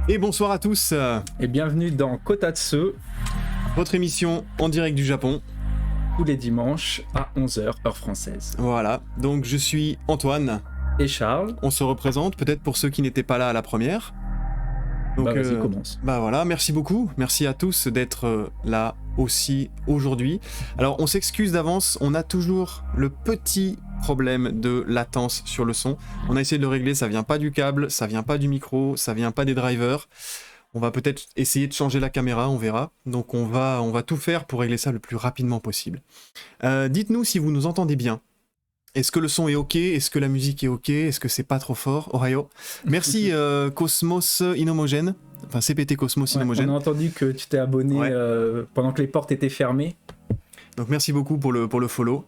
Et bonsoir à tous, Et bienvenue dans Kotatsu, votre émission en direct du Japon. tous les dimanches à 11h, heure française. Voilà, donc je suis Antoine, Et Charles, on se représente peut-être pour ceux qui n'étaient pas là à la première. Donc, vas-y, commence. Bah voilà, merci beaucoup, merci à tous d'être là aussi aujourd'hui. Alors on s'excuse d'avance, on a toujours le petit problème de latence sur le son. On a essayé de le régler, ça vient pas du câble, ça vient pas du micro, ça vient pas des drivers. On va peut-être essayer de changer la caméra, on verra. Donc on va tout faire pour régler ça le plus rapidement possible. Dites-nous si vous nous entendez bien. Est-ce que le son est ok? Est-ce que la musique est ok? Est-ce que c'est pas trop fort? Ohio. Merci Cosmos Inhomogène. Enfin CPT Cosmos Ouais, Inhomogène. on a entendu que tu t'es abonné pendant que les portes étaient fermées. Donc merci beaucoup pour le follow.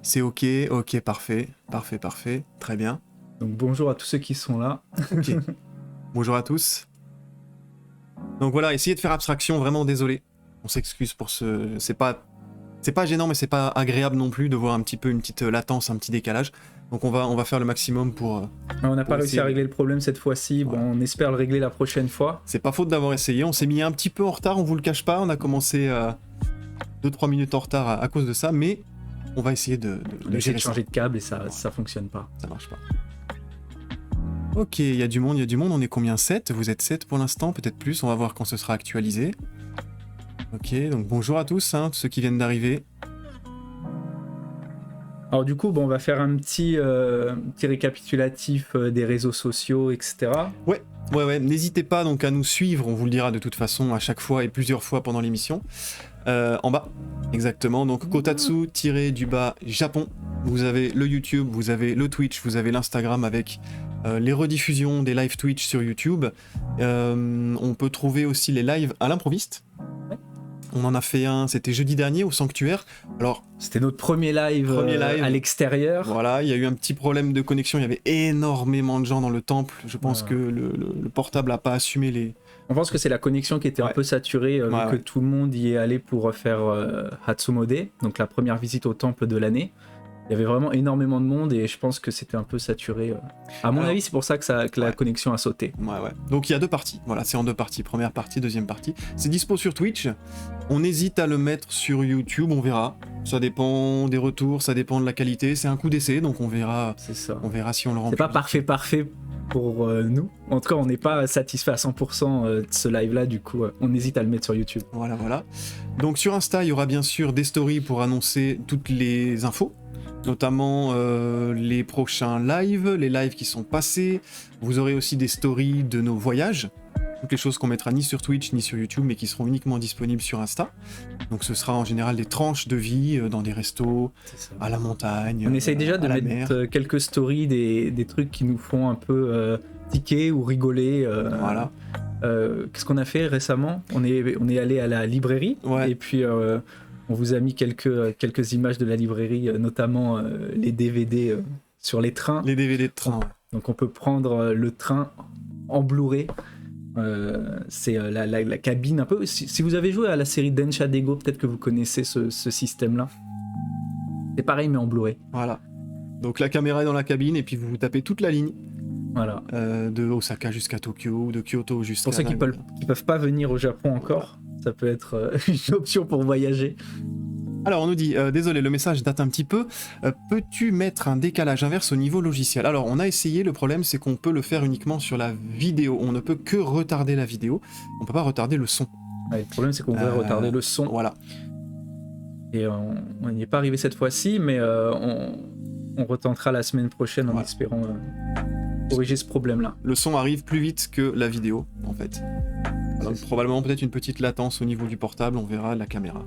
C'est ok, parfait, très bien. Donc bonjour à tous ceux qui sont là. Ok. Bonjour à tous. Donc voilà, essayez de faire abstraction, vraiment désolé. On s'excuse pour ce... C'est pas gênant, mais c'est pas agréable non plus de voir un petit peu une petite latence, un petit décalage. Donc on va faire le maximum pour... On n'a pas réussi à régler le problème cette fois-ci, Ouais. bon, on espère le régler la prochaine fois. C'est pas faute d'avoir essayé, on s'est mis un petit peu en retard, on vous le cache pas, on a commencé 2-3 minutes en retard à cause de ça, mais on va essayer de On a essayé gérer de ça. changer de câble et ça fonctionne pas. Ça marche pas. Ok, il y a du monde, on est combien? 7? Vous êtes 7 pour l'instant, peut-être plus, on va voir quand ce sera actualisé. Ok, donc bonjour à tous, ceux qui viennent d'arriver. Alors du coup, bon, on va faire un petit récapitulatif des réseaux sociaux, etc. Ouais, n'hésitez pas donc à nous suivre, on vous le dira de toute façon à chaque fois et plusieurs fois pendant l'émission. En bas, exactement, donc Kotatsu-du-bas Japon. Vous avez le YouTube, vous avez le Twitch, vous avez l'Instagram avec les rediffusions des live Twitch sur YouTube. On peut trouver aussi les lives à l'improviste. Ouais. On en a fait un, c'était jeudi dernier au Sanctuaire. Alors, C'était notre premier live à l'extérieur. voilà, il y a eu un petit problème de connexion, il y avait énormément de gens dans le temple. Je pense que le portable n'a pas assumé les... On pense que c'est la connexion qui était un peu saturée, vu que tout le monde y est allé pour faire Hatsumode, donc la première visite au temple de l'année. Il y avait vraiment énormément de monde et je pense que c'était un peu saturé. À mon avis, c'est pour ça que la connexion a sauté. Ouais. Donc il y a deux parties. Voilà, c'est en deux parties. Première partie, deuxième partie. C'est dispo sur Twitch. On hésite à le mettre sur YouTube, on verra. Ça dépend des retours, ça dépend de la qualité. C'est un coup d'essai, donc on verra. C'est ça. On verra si on le rend. C'est pas parfait pour nous. En tout cas, on n'est pas satisfait à 100% de ce live-là. Du coup, on hésite à le mettre sur YouTube. Voilà. Donc sur Insta, il y aura bien sûr des stories pour annoncer toutes les infos. Notamment les prochains lives, les lives qui sont passés. Vous aurez aussi des stories de nos voyages. Toutes les choses qu'on mettra ni sur Twitch ni sur YouTube, mais qui seront uniquement disponibles sur Insta. Donc ce sera en général des tranches de vie dans des restos, à la montagne. On essaye déjà de à la mettre mer. quelques stories, des trucs qui nous font un peu tiquer ou rigoler. Voilà. Qu'est-ce qu'on a fait récemment ? On est allé à la librairie et puis on vous a mis quelques images de la librairie, notamment les DVD sur les trains. Les DVD de train. Donc on peut prendre le train en Blu-ray. C'est la cabine un peu. Si vous avez joué à la série Densha Dego, peut-être que vous connaissez ce système-là. C'est pareil mais en Blu-ray. Voilà. Donc la caméra est dans la cabine et puis vous tapez toute la ligne. Voilà. De Osaka jusqu'à Tokyo, ou de Kyoto jusqu'à... Pour ceux qui peuvent pas venir au Japon encore, ça peut être une option pour voyager. Alors on nous dit, désolé, le message date un petit peu, peux-tu mettre un décalage inverse au niveau logiciel? Alors on a essayé, le problème c'est qu'on peut le faire uniquement sur la vidéo, on ne peut que retarder la vidéo, on peut pas retarder le son. Ouais, le problème c'est qu'on voudrait retarder le son. Voilà. Et on n'y est pas arrivé cette fois-ci, mais on retentera la semaine prochaine en espérant corriger ce problème-là. Le son arrive plus vite que la vidéo, en fait. Alors, probablement peut-être une petite latence au niveau du portable, on verra la caméra.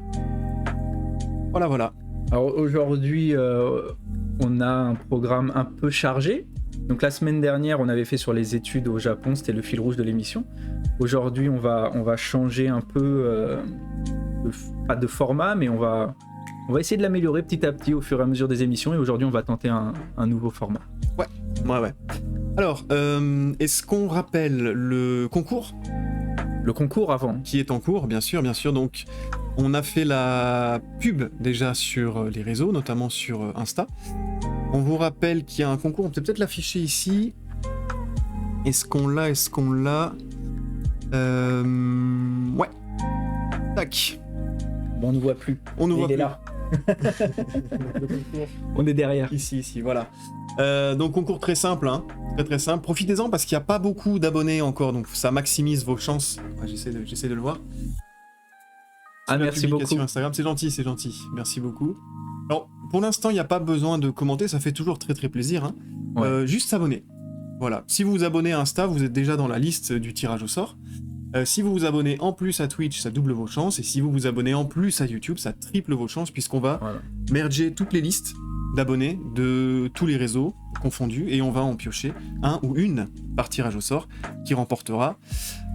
Voilà. Alors aujourd'hui, on a un programme un peu chargé. Donc la semaine dernière, on avait fait sur les études au Japon, c'était le fil rouge de l'émission. Aujourd'hui, on va changer un peu, pas de format, mais on va essayer de l'améliorer petit à petit au fur et à mesure des émissions. Et aujourd'hui, on va tenter un nouveau format. Ouais. Alors, est-ce qu'on rappelle le concours ? Le concours avant. Qui est en cours, bien sûr. Donc, on a fait la pub déjà sur les réseaux, notamment sur Insta. On vous rappelle qu'il y a un concours, on peut peut-être l'afficher ici. Est-ce qu'on l'a Ouais. Tac. Bon, on ne voit plus. On nous voit Il est plus. là. On est derrière. Ici, voilà. Donc concours très simple, hein. Très simple. Profitez-en parce qu'il n'y a pas beaucoup d'abonnés encore, donc ça maximise vos chances. Ouais, j'essaie de le voir. Ah, La merci publication beaucoup. Instagram, c'est gentil. Merci beaucoup. Alors, pour l'instant, il n'y a pas besoin de commenter, ça fait toujours très plaisir. Hein. Ouais. Juste s'abonner. Voilà. Si vous vous abonnez à Insta, vous êtes déjà dans la liste du tirage au sort. Si vous vous abonnez en plus à Twitch, ça double vos chances. Et si vous vous abonnez en plus à YouTube, ça triple vos chances, puisqu'on va merger toutes les listes d'abonnés de tous les réseaux confondus, et on va en piocher un ou une par tirage au sort qui remportera.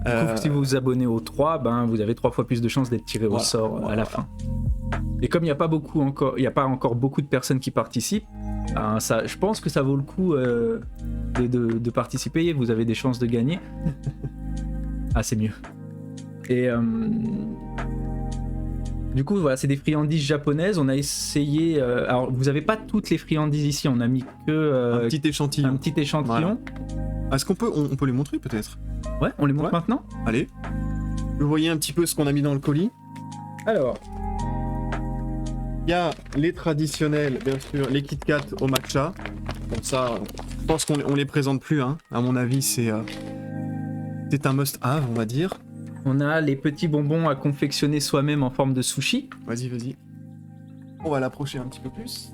Du coup, si vous vous abonnez aux 3, ben, vous avez 3 fois plus de chances d'être tiré au sort à la fin. Et comme il n'y a pas encore beaucoup de personnes qui participent, ben, ça, je pense que ça vaut le coup de participer. Vous avez des chances de gagner. Ah, c'est mieux. Et du coup, voilà, c'est des friandises japonaises. On a essayé. Alors, vous n'avez pas toutes les friandises ici. On a mis que un petit échantillon. un petit échantillon. Voilà. Est-ce qu'on peut, on peut les montrer peut-être? Ouais, on les montre maintenant. Allez. Vous voyez un petit peu ce qu'on a mis dans le colis. Alors, il y a les traditionnels, bien sûr, les Kit Kat au matcha. Comme ça, je pense qu'on les présente plus. Hein. À mon avis, c'est un must-have, on va dire. on a les petits bonbons à confectionner soi-même en forme de sushi. Vas-y. On va l'approcher un petit peu plus.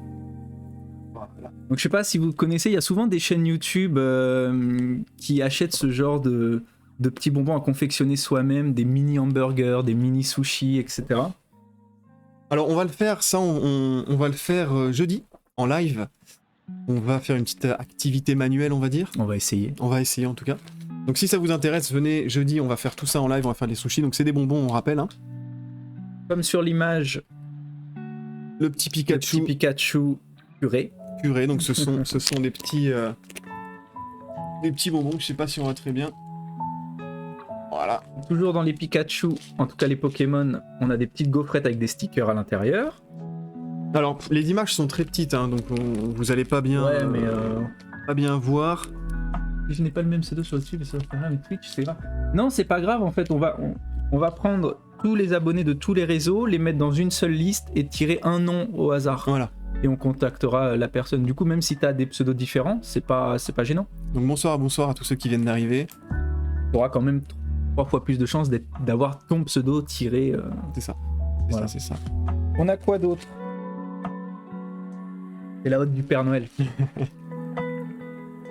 Voilà. Donc je sais pas si vous connaissez, il y a souvent des chaînes YouTube qui achètent ce genre de petits bonbons à confectionner soi-même, des mini hamburgers, des mini sushis, etc. Alors on va le faire, ça on va le faire jeudi, en live. On va faire une petite activité manuelle, on va dire. On va essayer. On va essayer en tout cas. Donc si ça vous intéresse, venez jeudi, on va faire tout ça en live, on va faire des sushis. Donc c'est des bonbons, on rappelle. Hein. Comme sur l'image, Le petit Pikachu, purée. purée. Donc ce sont des petits bonbons, je sais pas si on voit très bien. Voilà. Toujours dans les Pikachu, en tout cas les Pokémon, on a des petites gaufrettes avec des stickers à l'intérieur. Alors les images sont très petites, hein, donc vous allez pas bien, pas bien voir. Je n'ai pas le même pseudo sur YouTube et sur Instagram et Twitch, c'est grave. Non, c'est pas grave, en fait, on va prendre tous les abonnés de tous les réseaux, les mettre dans une seule liste et tirer un nom au hasard. Voilà. Et on contactera la personne. Du coup, même si tu as des pseudos différents, c'est pas gênant. Donc bonsoir à tous ceux qui viennent d'arriver. Tu auras quand même 3 fois plus de chances d'avoir ton pseudo tiré. C'est ça. Voilà. C'est ça. On a quoi d'autre? C'est la hotte du Père Noël.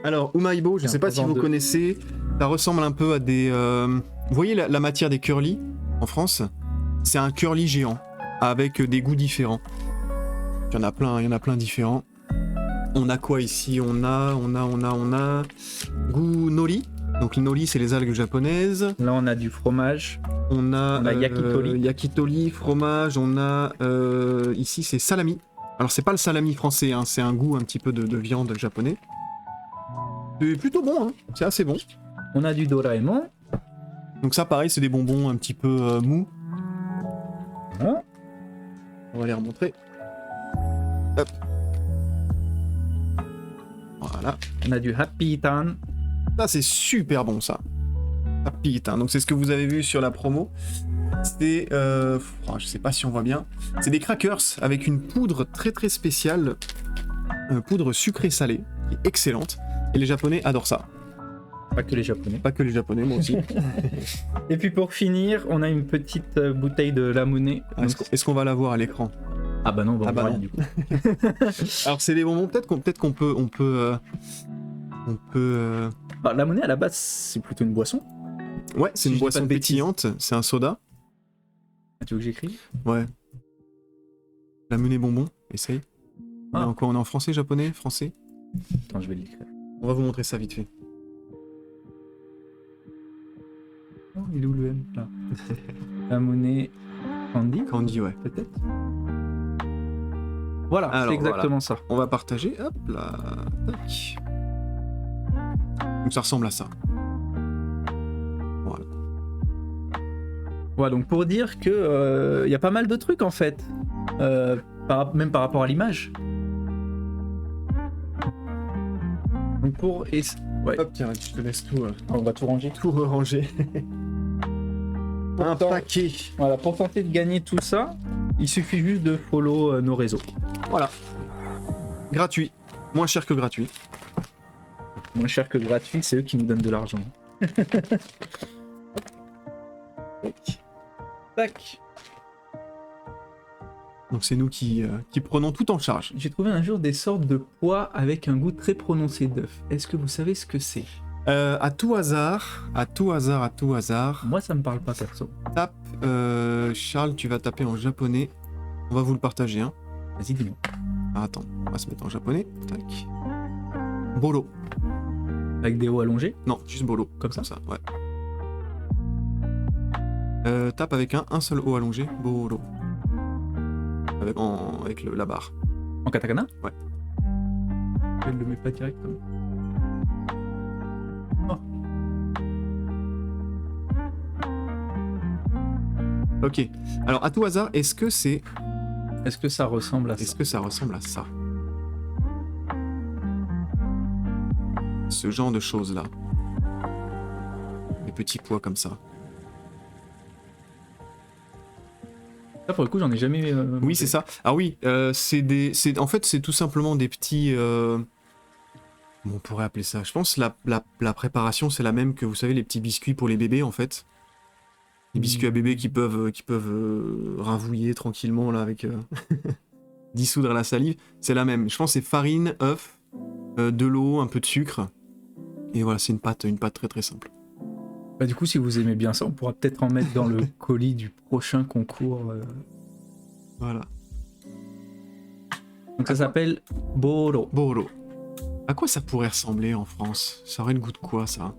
Alors, Umaibo, je ne sais pas si vous connaissez, ça ressemble un peu à des... Vous voyez la matière des curly en France? C'est un curly géant, avec des goûts différents. Il y en a plein différents. On a quoi ici? On a goût nori. Donc le nori, c'est les algues japonaises. Là, on a du fromage. On a yakitori. Yakitori, fromage. On a... ici, c'est salami. Alors, c'est pas le salami français, hein, c'est un goût un petit peu de viande japonais. C'est plutôt bon, hein. C'est assez bon. On a du Doraemon. Donc ça, pareil, c'est des bonbons un petit peu mous. Voilà. On va les remontrer. Hop. Voilà. On a du Happy Tan. Ça, c'est super bon, ça. Happy, hein. Donc c'est ce que vous avez vu sur la promo. C'est... je sais pas si on voit bien. C'est des crackers avec une poudre très spéciale. Poudre sucrée salée, qui est excellente. Et les Japonais adorent ça. Pas que les Japonais. Pas que les Japonais, moi aussi. Et puis pour finir, on a une petite bouteille de Lamune. Est-ce qu'on va la voir à l'écran? Ah bah non, on va voir rien non. du coup. Alors c'est des bonbons, peut-être qu'on peut... Bah, Lamune à la base, c'est plutôt une boisson. Ouais, c'est Si une je dis pas boisson de bêtises. pétillante, c'est un soda. Ah, tu veux que j'écrive? Ouais. Lamune bonbon, essaye. On est Ah. encore, on est en français, japonais, français. Attends, je vais l'écrire. On va vous montrer ça vite fait. Oh, il est où le M là? Lamune Candy, Candy, ouais. peut-être. Voilà, Alors, c'est exactement ça. On va partager, hop là, tac. Donc ça ressemble à ça. Voilà. Voilà, donc pour dire que y a pas mal de trucs en fait, même par rapport à l'image. Donc pour... Ouais. Hop, tiens, je te laisse tout, On va tout ranger. tout ranger. Un paquet. Voilà, pour tenter de gagner tout ça, il suffit juste de follow nos réseaux. Voilà. Gratuit. Moins cher que gratuit. Moins cher que gratuit, c'est eux qui nous donnent de l'argent. Tac. Donc c'est nous qui prenons tout en charge. J'ai trouvé un jour des sortes de pois avec un goût très prononcé d'œuf. Est-ce que vous savez ce que c'est? À tout hasard, Moi, ça me parle pas perso. tape, Charles, tu vas taper en japonais. On va vous le partager, hein. Vas-y, dis-moi. Ah, attends, on va se mettre en japonais. Tac. Bolo. Avec des hauts allongés? Non, juste bolo. Comme ça ouais. Tape avec un seul O allongé. Bolo. Avec la barre. En katakana? Ouais. Elle le met pas directement. Oh. Ok. Alors, à tout hasard, est-ce que ça ressemble à ça? Est-ce que ça ressemble à ça? Ce genre de choses-là. Des petits pois comme ça. Ça, pour le coup, j'en ai jamais. Oui, c'est ça. Ah oui, en fait, c'est tout simplement des petits. Comment on pourrait appeler ça? Je pense que la préparation, c'est la même que, vous savez, les petits biscuits pour les bébés, en fait. Les biscuits à bébés qui peuvent ravouiller tranquillement, là, avec. dissoudre la salive. C'est la même. Je pense que c'est farine, œuf, de l'eau, un peu de sucre. Et voilà, c'est une pâte très très simple. Bah, du coup, si vous aimez bien ça, on pourra peut-être en mettre dans le colis du prochain concours. Voilà. Donc ça s'appelle Boro. Boro. À quoi ça pourrait ressembler en France? Ça aurait le goût de quoi, ça?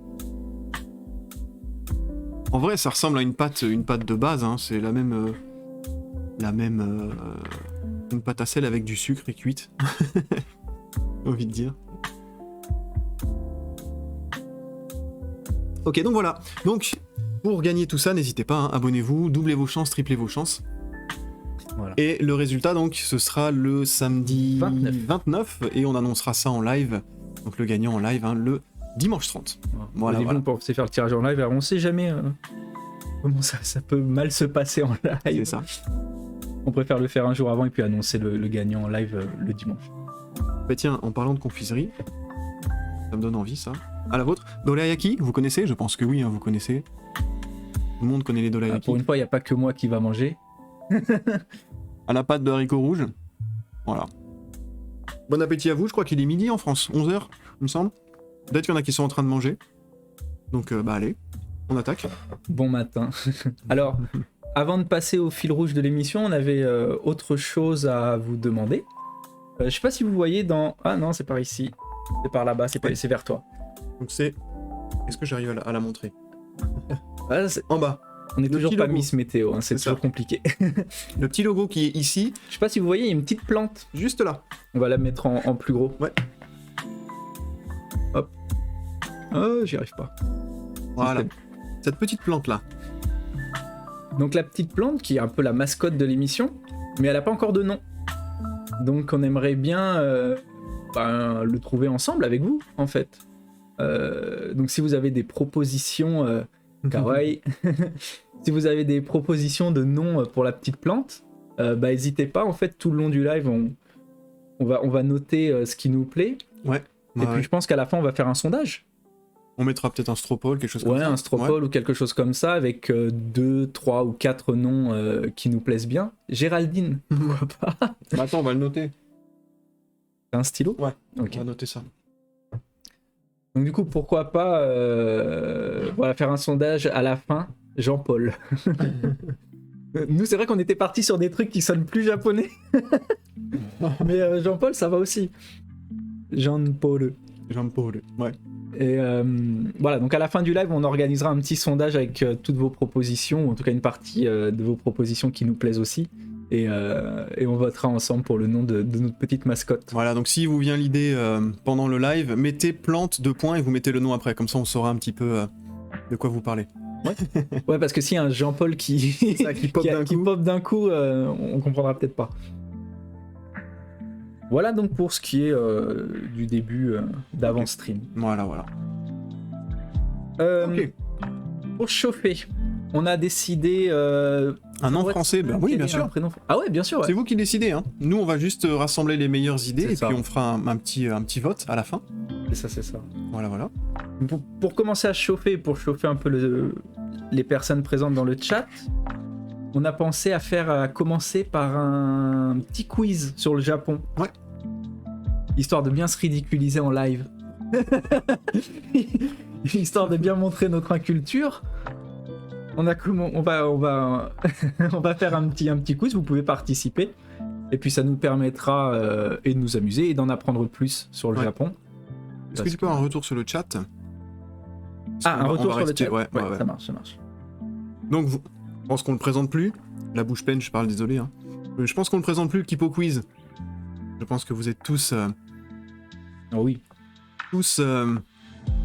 En vrai, ça ressemble à une pâte de base, hein. C'est la même... une pâte à sel avec du sucre et cuite. J'ai envie de dire. Ok, donc voilà. Donc, pour gagner tout ça, n'hésitez pas, hein, abonnez-vous, doublez vos chances, triplez vos chances. Voilà. Et le résultat, donc, ce sera le samedi 29 et on annoncera ça en live. Donc le gagnant en live, hein, le dimanche 30. Voilà. Bon, pour faire le tirage en live, alors on sait jamais comment ça peut mal se passer en live. C'est ça. On préfère le faire un jour avant et puis annoncer le gagnant en live le dimanche. Bah tiens, en parlant de confiserie, ça me donne envie, ça. À la vôtre, dorayaki, vous connaissez? Je pense que oui, hein, vous connaissez. Tout le monde connaît les dorayaki. Pour une fois, il n'y a pas que moi qui va manger. À la pâte de haricots rouges. Voilà. Bon appétit à vous, je crois qu'il est midi en France, 11h, il me semble. Peut-être qu'il y en a qui sont en train de manger. Donc, bah allez, on attaque. Bon matin. Alors, avant de passer au fil rouge de l'émission, on avait autre chose à vous demander. Je sais pas si vous voyez dans... Ah non, c'est par ici. C'est par là-bas, c'est vers toi. Donc c'est... Est-ce que j'arrive à la montrer? Ah, en bas. On n'est toujours pas logo. Miss Météo, hein, c'est toujours compliqué. Le petit logo qui est ici. Je sais pas si vous voyez, il y a une petite plante. Juste là. On va la mettre en plus gros. Ouais. Hop. Oh, j'y arrive pas. Voilà. Cette petite plante là. Donc la petite plante qui est un peu la mascotte de l'émission, mais elle a pas encore de nom. Donc on aimerait bien le trouver ensemble avec vous, en fait. Donc si vous avez des propositions kawaii, si vous avez des propositions de noms pour la petite plante, n'hésitez pas. En fait, tout le long du live, on va noter ce qui nous plaît. Ouais. Et puis je pense qu'à la fin, on va faire un sondage. On mettra peut-être un stropole, quelque chose comme ça. Ouais, un stropole ou quelque chose comme ça, avec 2, 3 ou 4 noms qui nous plaisent bien. Géraldine, pourquoi pas? Bah attends, on va le noter. T'as un stylo? Ouais, ok. On va noter ça. Donc du coup, pourquoi pas faire un sondage à la fin, Jean-Paul. Nous, c'est vrai qu'on était parti sur des trucs qui sonnent plus japonais. Mais Jean-Paul, ça va aussi. Jean-Paul. Jean-Paul, ouais. Et voilà, donc à la fin du live, on organisera un petit sondage avec toutes vos propositions, ou en tout cas une partie de vos propositions qui nous plaisent aussi. Et on votera ensemble pour le nom de notre petite mascotte. Voilà, donc si vous vient l'idée pendant le live, mettez plante 2 points et vous mettez le nom après, comme ça on saura un petit peu de quoi vous parlez. Ouais, parce que s'il y a un Jean-Paul qui pop d'un coup, on comprendra peut-être pas. Voilà donc pour ce qui est du début d'avant-stream. Voilà. Ok. Pour chauffer, On a décidé... Un nom français, ben oui, bien sûr. Ah ouais, bien sûr. Ouais. C'est vous qui décidez. Hein. Nous, on va juste rassembler les meilleures idées et ça. puis on fera un petit vote à la fin. C'est ça. Voilà. Pour commencer à chauffer, pour chauffer un peu les personnes présentes dans le chat, on a pensé à commencer par un petit quiz sur le Japon. Ouais. Histoire de bien se ridiculiser en live. Histoire de bien montrer notre inculture. On va faire un petit quiz, vous pouvez participer. Et puis ça nous permettra et de nous amuser et d'en apprendre plus sur le Japon. Est-ce que tu peux avoir un retour sur le chat? Un retour sur le chat. Ouais. Ça marche. Donc, je pense qu'on le présente plus. La bouche pleine, je parle, désolé. Hein. Je pense qu'on le présente plus, le Kipo Quiz. Je pense que vous êtes tous... oui. Tous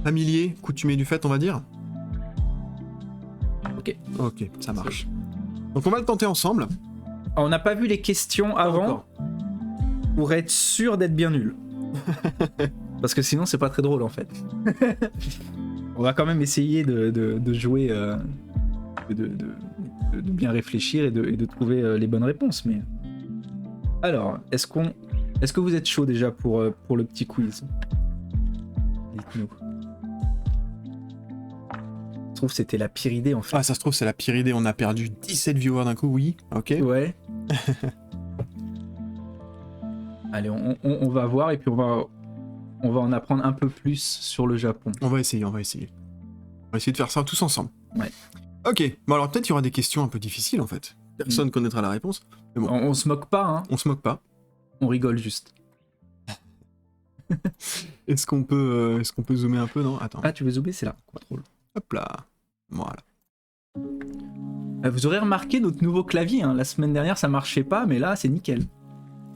familiers, coutumiers du fait, on va dire. Ok, ça marche. Donc on va le tenter ensemble. On n'a pas vu les questions avant pour être sûr d'être bien nul. Parce que sinon c'est pas très drôle en fait. On va quand même essayer de jouer, de bien réfléchir et de trouver les bonnes réponses. Mais alors, est-ce que vous êtes chaud déjà pour le petit quiz? Dites-nous. Je trouve que c'était la pire idée en fait. Ah, ça se trouve c'est la pire idée, on a perdu 17 viewers d'un coup, oui, ok. Ouais. Allez, on va voir et puis on va en apprendre un peu plus sur le Japon. On va essayer. On va essayer de faire ça tous ensemble. Ouais. Ok, bon alors peut-être il y aura des questions un peu difficiles en fait. Personne connaîtra la réponse. Mais bon. On se moque pas, hein. On se moque pas. On rigole juste. Est-ce qu'on peut zoomer un peu, non? Attends. Ah, tu veux zoomer? C'est là. Contrôle. Hop là. Voilà. Vous aurez remarqué notre nouveau clavier, hein. La semaine dernière ça marchait pas, mais là c'est nickel.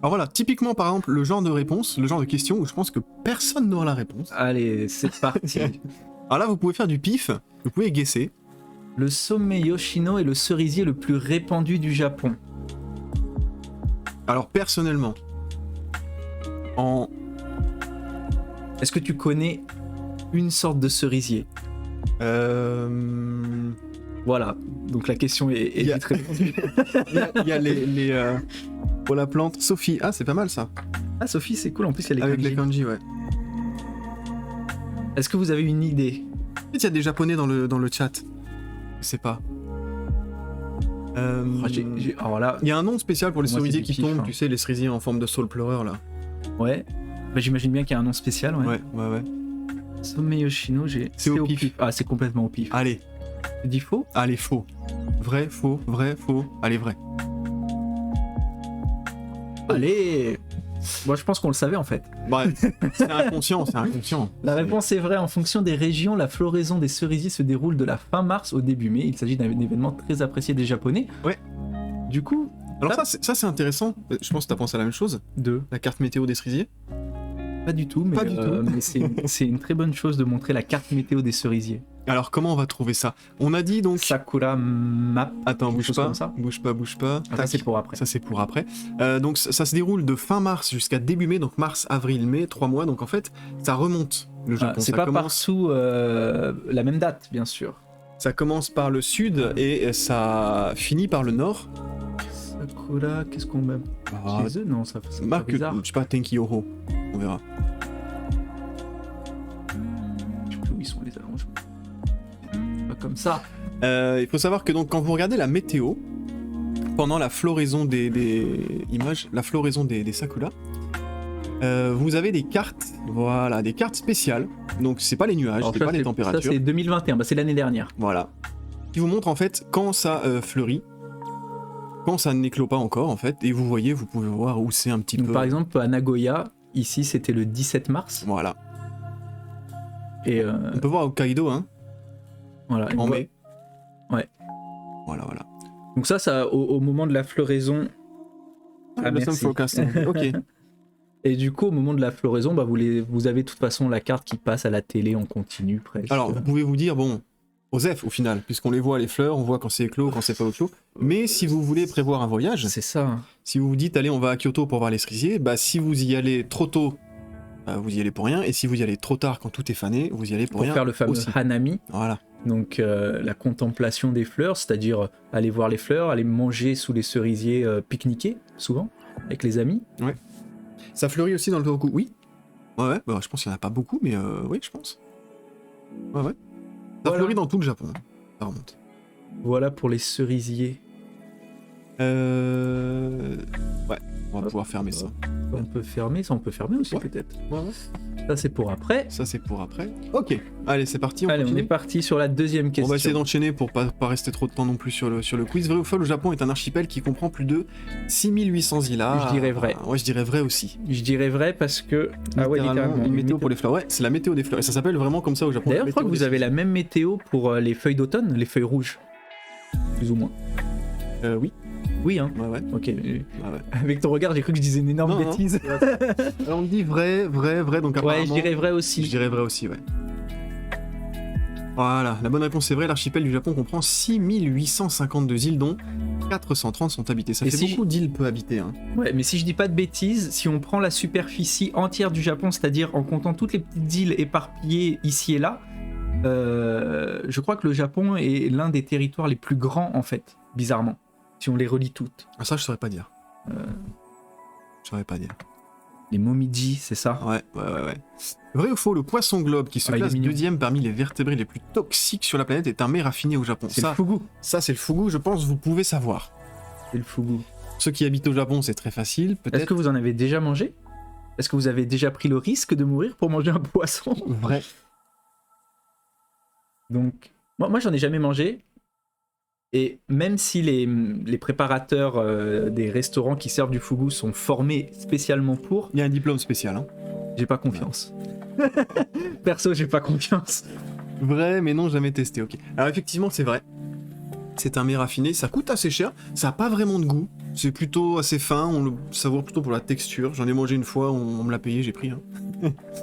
Alors voilà, typiquement par exemple le genre de réponse, le genre de question où je pense que personne n'aura la réponse. Allez, c'est parti. Alors là vous pouvez faire du pif, vous pouvez guesser. Le sommet Yoshino est le cerisier le plus répandu du Japon. Alors personnellement, Est-ce que tu connais une sorte de cerisier? Voilà, donc la question est vite répondue. Il y a les pour la plante. Sophie, ah c'est pas mal ça. Ah Sophie, c'est cool, en plus il y a les avec kanji. les kanji, ouais. Est-ce que vous avez une idée? Peut-être il y a des japonais dans le chat. Je sais pas. Alors là, il y a un nom spécial pour les moi, cerisiers c'est du qui pif, tombent, hein. tu sais, les cerisiers en forme de saule pleureur là. Ouais. Bah, j'imagine bien qu'il y a un nom spécial, ouais. Ouais. Sommet Yoshino, C'est au pif. Ah, c'est complètement au pif. Allez. Tu dis faux? Allez, faux. Vrai, faux, vrai, faux. Allez, vrai. Allez! Moi, je pense qu'on le savait en fait. Bref, c'est inconscient. La réponse est vraie. En fonction des régions, la floraison des cerisiers se déroule de la fin mars au début mai. Il s'agit d'un événement très apprécié des Japonais. Ouais. Du coup... Alors ça c'est intéressant. Je pense que t'as pensé à la même chose. La carte météo des cerisiers. Pas du tout, mais, mais c'est une très bonne chose de montrer la carte météo des cerisiers. Alors comment on va trouver ça? On a dit donc... Sakura Map. Attends, bouge pas. Ça. Bouge pas. Ah, ça c'est pour après. Ça c'est pour après. Donc ça se déroule de fin mars jusqu'à début mai, donc mars, avril, mai, 3 mois. Donc en fait, ça remonte le Japon. C'est pas partout la même date, bien sûr. Ça commence par le sud et ça finit par le nord. Sakura, qu'est-ce qu'on met? Chez eux, non, ça fait marque, bizarre. je sais pas, Tenkyoho. On verra. Je sais plus où ils sont les allongements. Pas comme ça. Il faut savoir que donc quand vous regardez la météo, pendant la floraison des images, la floraison des sakura, vous avez des cartes, voilà, des cartes spéciales. Donc c'est pas les nuages, c'est pas les températures. Ça c'est 2021, bah, c'est l'année dernière. Voilà. Qui vous montre en fait quand ça fleurit, quand ça n'éclot pas encore en fait, et vous voyez, vous pouvez voir où c'est un petit donc, peu. Par exemple à Nagoya, ici c'était le 17 mars. Voilà. Et on peut voir Hokkaido, hein. Voilà. En mai. Ouais. Voilà. Donc ça au moment de la floraison. Ah, merci. Ok. Et du coup, au moment de la floraison, bah, vous avez de toute façon la carte qui passe à la télé en continu presque. Alors, vous pouvez vous dire, bon, OSEF au final, puisqu'on les voit les fleurs, on voit quand c'est éclos, quand c'est pas éclos. Mais si vous voulez prévoir un voyage, c'est ça. Si vous vous dites, allez, on va à Kyoto pour voir les cerisiers, bah si vous y allez trop tôt, vous y allez pour rien. Et si vous y allez trop tard quand tout est fané, vous y allez pour rien. Pour faire le fameux aussi. Hanami. Voilà. Donc la contemplation des fleurs, c'est-à-dire aller voir les fleurs, aller manger sous les cerisiers, pique-niquer, souvent, avec les amis. Ouais. Ça fleurit aussi dans le Tohoku, oui. Ouais, bah, je pense qu'il n'y en a pas beaucoup, mais oui, je pense. Ouais. Ça Voilà. fleurit dans tout le Japon, hein. Ça remonte. Voilà pour les cerisiers. Ouais, on va pouvoir fermer ça. On peut fermer, ça on peut fermer aussi Ouais. peut-être. Ouais. Ça c'est pour après. Ça, c'est pour après. Ok, allez, c'est parti, Allez, on continue. est parti sur la deuxième question. On va essayer d'enchaîner pour pas rester trop de temps non plus sur le quiz. Vrai ou faux, le Japon est un archipel qui comprend plus de 6800 îlas. Je dirais vrai. Ouais, je dirais vrai aussi. Je dirais vrai parce que... Littéralement, une météo pour les fleurs. Ouais, c'est la météo des fleurs. Et ça s'appelle vraiment comme ça au Japon. D'ailleurs, la je crois que météo vous des avez la même météo pour les feuilles d'automne, les feuilles rouges. Plus ou moins. Oui. Oui, hein. Ouais. Ok. Ouais. Avec ton regard, j'ai cru que je disais une énorme Non, non. bêtise. Alors on me dit vrai, donc apparemment... Ouais, je dirais vrai aussi. Je dirais vrai aussi, ouais. Voilà, la bonne réponse est vraie. L'archipel du Japon comprend 6852 îles, dont 430 sont habitées. Ça Et fait si beaucoup d'îles peu habitées. Hein. Ouais, mais si je dis pas de bêtises, si on prend la superficie entière du Japon, c'est-à-dire en comptant toutes les petites îles éparpillées ici et là, je crois que le Japon est l'un des territoires les plus grands en fait, bizarrement, si on les relie toutes. Ah, ça, je saurais pas dire. Je saurais pas dire. Les Momiji, c'est ça? Ouais. Vrai ou faux, le poisson globe, qui se Ah, il est classe mignon. deuxième parmi les vertébrés les plus toxiques sur la planète, est un mets raffiné au Japon. C'est le Ça, fugu. ça c'est le fugu, je pense, vous pouvez savoir. C'est le fugu. Ceux qui habitent au Japon, c'est très facile, Est-ce peut-être. que vous en avez déjà mangé? Est-ce que vous avez déjà pris le risque de mourir pour manger un poisson? Vrai. Donc, moi j'en ai jamais mangé. Et même si les préparateurs des restaurants qui servent du fugu sont formés spécialement pour, Il y a un diplôme spécial. Hein. j'ai pas confiance. Perso, j'ai pas confiance. Vrai, mais non, jamais testé, ok. Alors effectivement, c'est vrai. C'est un mets raffiné, ça coûte assez cher, ça a pas vraiment de goût, c'est plutôt assez fin, on le savoure plutôt pour la texture. J'en ai mangé une fois, on me l'a payé, j'ai pris. Hein.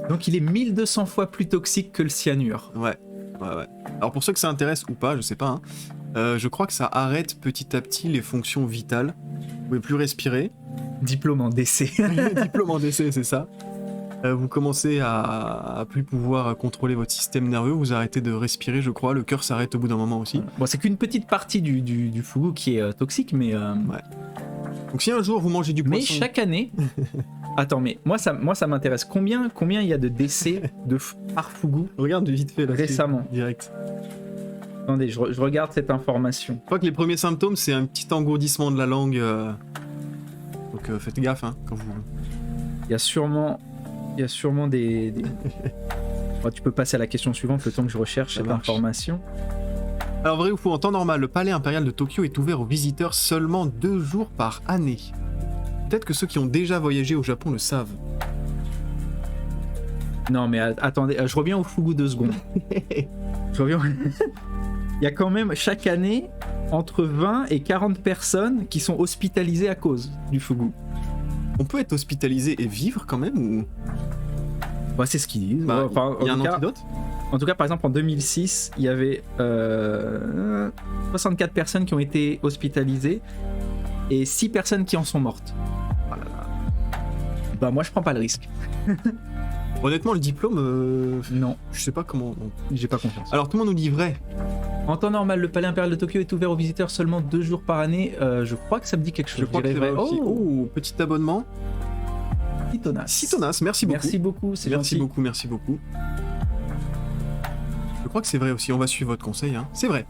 Donc il est 1200 fois plus toxique que le cyanure. Ouais. Alors pour ceux que ça intéresse ou pas, je sais pas, hein, je crois que ça arrête petit à petit les fonctions vitales. Vous pouvez plus respirer. Diplôme en décès. Diplôme en décès, c'est ça. Vous commencez à plus pouvoir contrôler votre système nerveux, vous arrêtez de respirer, je crois, le cœur s'arrête au bout d'un moment aussi. Bon, c'est qu'une petite partie du fugu qui est toxique, mais... Donc si un jour vous mangez du Mais poisson... chaque année... Attends, mais moi ça m'intéresse. Combien il y a de décès par fugu Regarde vite fait là. récemment? Direct. Attendez, je regarde cette information. Je crois que les premiers symptômes, c'est un petit engourdissement de la langue. Donc faites gaffe, hein, quand vous... Il y a sûrement des... Bon, tu peux passer à la question suivante le temps que je recherche Ça cette marche. information. Alors vrai ou faux, en temps normal, le palais impérial de Tokyo est ouvert aux visiteurs seulement 2 jours par année. Peut-être que ceux qui ont déjà voyagé au Japon le savent. Non mais attendez, je reviens au fugu 2 secondes. Je reviens... Il y a quand même chaque année entre 20 et 40 personnes qui sont hospitalisées à cause du fugu. On peut être hospitalisé et vivre quand même ou... Bah, c'est ce qu'ils disent. Bah, Enfin, il y a en un tout cas- antidote. En tout cas, par exemple, en 2006, il y avait 64 personnes qui ont été hospitalisées et 6 personnes qui en sont mortes. Bah moi, je prends pas le risque. Honnêtement, le diplôme, Non, je sais pas comment... j'ai pas confiance. Alors tout le monde nous dit vrai. En temps normal, le palais impérial de Tokyo est ouvert aux visiteurs seulement 2 jours par année. Je crois que ça me dit quelque chose. Je crois que dirais c'est vrai aussi. Oh, Oh, petit abonnement. Citonas. Citonas, merci beaucoup. Merci beaucoup, c'est Merci gentil. beaucoup, merci beaucoup. Je crois que c'est vrai aussi, on va suivre votre conseil, hein. C'est vrai.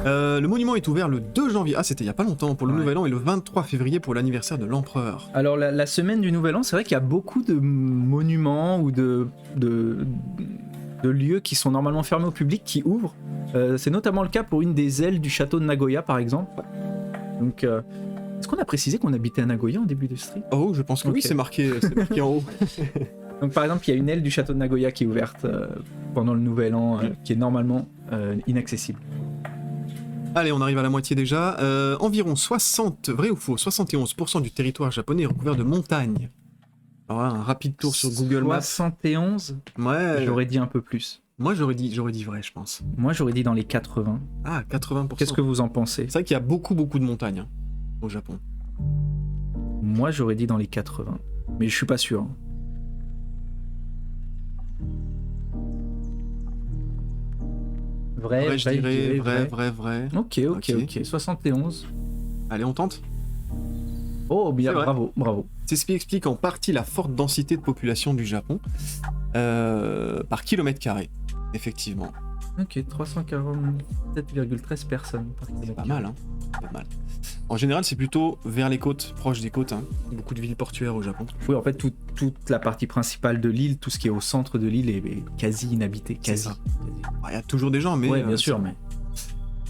Le monument est ouvert le 2 janvier, ah c'était il y a pas longtemps pour le Ouais. Nouvel An, et le 23 février pour l'anniversaire de l'empereur. Alors la semaine du Nouvel An, c'est vrai qu'il y a beaucoup de monuments ou de lieux qui sont normalement fermés au public qui ouvrent. C'est notamment le cas pour une des ailes du château de Nagoya par exemple. Donc est-ce qu'on a précisé qu'on habitait à Nagoya en début de stream? Oh, je pense que oui, Ok. c'est marqué en haut. Donc par exemple, il y a une aile du château de Nagoya qui est ouverte pendant le Nouvel An, qui est normalement inaccessible. Allez, on arrive à la moitié déjà. Environ 60, vrai ou faux, 71% du territoire japonais est recouvert de montagnes. Alors là, un rapide tour sur Google Maps. 71, Ouais, j'aurais dit un peu plus. moi j'aurais dit vrai, je pense. Moi j'aurais dit dans les 80. Ah, 80%. Qu'est-ce que vous en pensez? C'est vrai qu'il y a beaucoup de montagnes hein, au Japon. Moi j'aurais dit dans les 80. Mais je suis pas sûr. Vrai, je dirais vrai. vrai. Ok. 71. Allez, on tente. Oh, bien, C'est vrai. bravo. C'est ce qui explique en partie la forte densité de population du Japon par kilomètre carré, effectivement. Ok, 347,13 personnes par C'est kilomètre pas carré. mal, hein. Pas mal. En général, c'est plutôt vers les côtes, proches des côtes, hein. Beaucoup de villes portuaires au Japon. Oui, en fait, toute la partie principale de l'île, tout ce qui est au centre de l'île est quasi inhabité. Quasi. ça. Il y a toujours des gens, mais... Oui, bien sûr, mais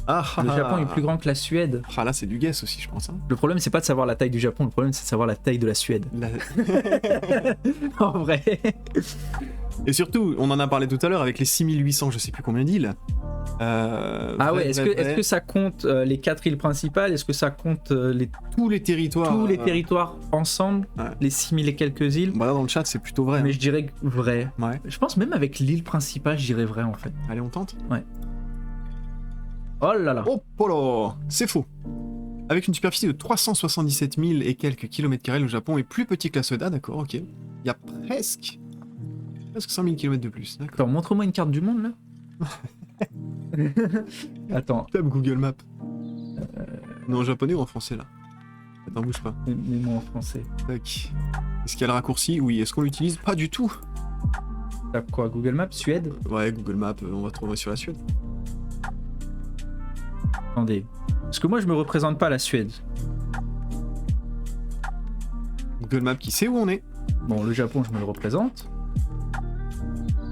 le Japon est plus grand que la Suède. Ah là, c'est du guess aussi, je pense. Hein. Le problème, c'est pas de savoir la taille du Japon, le problème, c'est de savoir la taille de la Suède. La- En vrai. Et surtout, on en a parlé tout à l'heure avec les 6800, je sais plus combien d'îles. Ah ouais, est-ce que ça compte les 4 îles principales? Est-ce que ça compte tous les territoires tous les territoires ensemble? Ouais. Les 6000 et quelques îles? Bah là, dans le chat, c'est plutôt vrai. Mais hein. je dirais que vrai. Ouais. Je pense même avec l'île principale, je dirais vrai en fait. Allez, on tente. Oh là là. Oh, polo, c'est faux. Avec une superficie de 377 000 et quelques kilomètres carrés, le Japon est plus petit que la Suède. Ah, d'accord, ok. Il y a presque 100 000 kilomètres de plus. D'accord. Attends, montre-moi une carte du monde là. Attends, Tape Google Maps. Non, en japonais ou en français là? Attends, bouge pas. mets-moi en français. Tac. Est-ce qu'il y a le raccourci? Oui. Est-ce qu'on l'utilise? Pas du tout. Tape quoi? Google Maps, Suède? Ouais, Google Maps, on va trouver sur la Suède. Attendez. Parce que moi je me représente pas la Suède. Google Maps qui sait où on est. Bon, le Japon, je me le représente.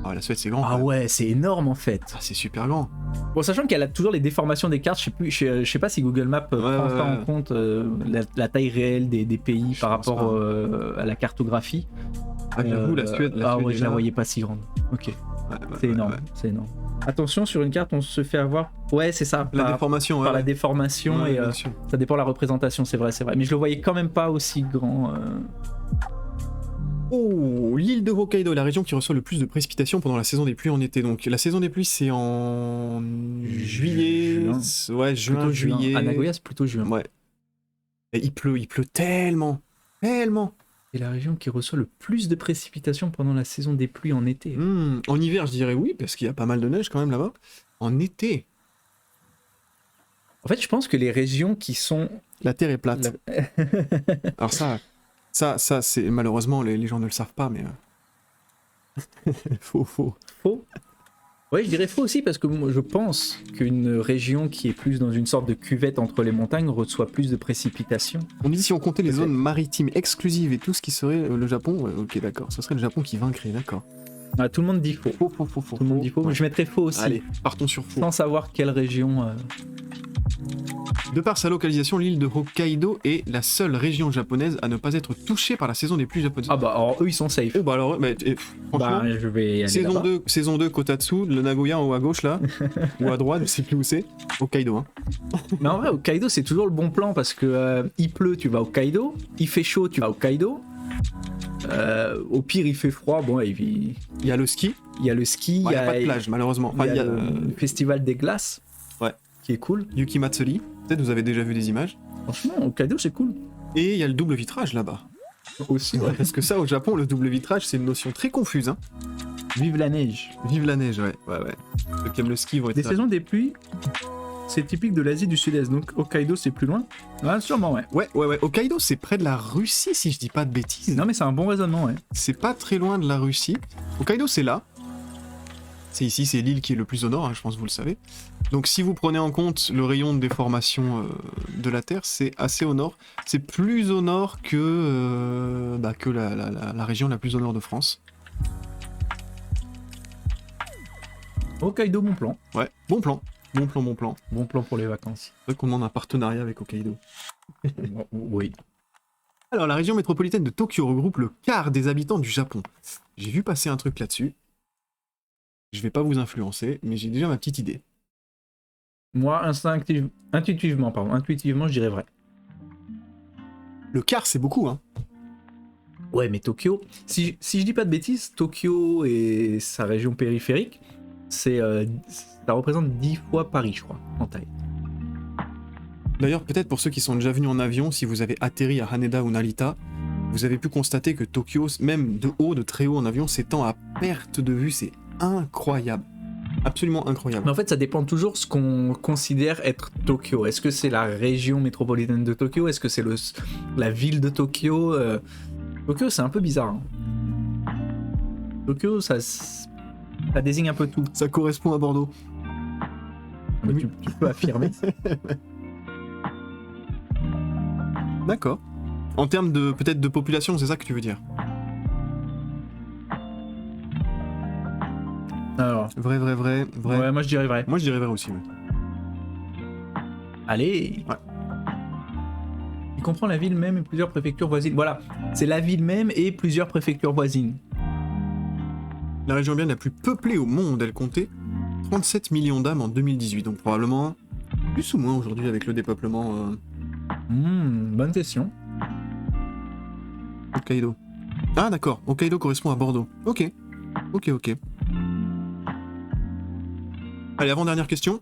Ah, la Suède, c'est grand. Ah quand même. ouais, c'est énorme en fait. Ah, c'est super grand. Bon, sachant qu'elle a toujours les déformations des cartes, je sais pas si Google Maps prend pas en compte la taille réelle des pays Je par pense rapport à la cartographie. Ah, j'avoue, la Suède. Ah Suède ouais, est je la là. voyais pas si grande. Ok, Ouais, c'est ouais, énorme, ouais. c'est énorme. Attention, sur une carte, on se fait avoir. Ouais, c'est ça. La par déformation, ouais. par la ouais. déformation Ouais, et bien sûr. ça dépend de la représentation, c'est vrai. Mais je le voyais quand même pas aussi grand. Oh, l'île de Hokkaido est la région qui reçoit le plus de précipitations pendant la saison des pluies en été. Donc la saison des pluies c'est en juillet, Juin. ouais, juin, Plutôt juin. juillet. À Nagoya, c'est plutôt juin. Ouais. Et il pleut tellement. C'est la région qui reçoit le plus de précipitations pendant la saison des pluies en été. En hiver, je dirais oui parce qu'il y a pas mal de neige quand même là-bas. En été, En fait, je pense que les régions qui sont. la terre est plate. Alors ça c'est malheureusement les gens ne le savent pas mais faux. Faux. Ouais, je dirais faux aussi parce que moi, je pense qu'une région qui est plus dans une sorte de cuvette entre les montagnes reçoit plus de précipitations. On dit si on comptait les Peut-être. zones maritimes exclusives et tout ce qui serait le Japon, ouais, ok d'accord, ce serait le Japon qui vaincrait, d'accord. Ah, tout le monde dit faux. Faux. Tout le monde dit faux, mais je mettrais faux aussi. Allez, partons sur faux. Sans savoir quelle région. De par sa localisation, l'île de Hokkaido est la seule région japonaise à ne pas être touchée par la saison des pluies japonaises. Ah bah alors eux ils sont safe. Oh bah alors, franchement, Bah je vais aller saison, là-bas. 2, saison 2, Kotatsu, le Nagoya en haut à gauche là, ou à droite, je sais plus où c'est, Hokkaido. Hein. Mais en vrai Hokkaido c'est toujours le bon plan parce que il pleut tu vas au Hokkaido, il fait chaud tu vas au Hokkaido. Au pire il fait froid, bon il Il y a le ski, y a le ski, il n'y a pas de plage malheureusement. il Enfin, y a le festival des glaces. Ouais. Qui est cool. Yuki Matsuri, peut-être vous avez déjà vu des images. Franchement Hokkaido c'est cool. Et il y a le double vitrage là-bas. Aussi Ouais, parce que ça, au Japon, le double vitrage, c'est une notion très confuse. Hein. Vive la neige. Vive la neige, ouais. Ceux qui aiment le ski vont être Des là. saisons des pluies, c'est typique de l'Asie du Sud-Est, donc Hokkaido c'est plus loin. Ah, sûrement, ouais. Ouais. Hokkaido, c'est près de la Russie, si je dis pas de bêtises. Non, mais c'est un bon raisonnement, ouais. C'est pas très loin de la Russie. Hokkaido, c'est là. C'est ici, c'est l'île qui est le plus au nord, hein, je pense que vous le savez. Donc si vous prenez en compte le rayon de déformation de la Terre, c'est assez au nord. C'est plus au nord que la région la plus au nord de France. Hokkaido, bon plan. Ouais, bon plan. Bon plan. Bon plan pour les vacances. C'est vrai qu'on demande un partenariat avec Hokkaido. Oui. Alors, la région métropolitaine de Tokyo regroupe le quart des habitants du Japon. J'ai vu passer un truc là-dessus. Je vais pas vous influencer, mais j'ai déjà ma petite idée. Moi, intuitivement, je dirais vrai. Le quart, c'est beaucoup, hein. Ouais, mais Tokyo, si je dis pas de bêtises, Tokyo et sa région périphérique, ça représente 10 fois Paris, je crois, en taille. D'ailleurs, peut-être pour ceux qui sont déjà venus en avion, si vous avez atterri à Haneda ou Narita, vous avez pu constater que Tokyo, même de haut, de très haut en avion, s'étend à perte de vue, c'est incroyable. Absolument incroyable. Mais en fait, ça dépend toujours ce qu'on considère être Tokyo. Est-ce que c'est la région métropolitaine de Tokyo? Est-ce que c'est la ville de Tokyo? Tokyo, c'est un peu bizarre. Hein. Tokyo, ça désigne un peu tout. Ça correspond à Bordeaux. Mais tu peux affirmer. D'accord. En termes de peut-être de population, c'est ça que tu veux dire? Alors, Vrai. ouais, moi je dirais vrai. Moi je dirais vrai aussi. Ouais. Allez. Ouais. Il comprend la ville même et plusieurs préfectures voisines. Voilà, c'est la ville même et plusieurs préfectures voisines. La région urbaine la plus peuplée au monde, elle comptait 37 millions d'âmes en 2018, donc probablement plus ou moins aujourd'hui avec le dépeuplement Bonne question. Hokkaido. Ah d'accord, Hokkaido correspond à Bordeaux. Ok. Allez, avant-dernière question.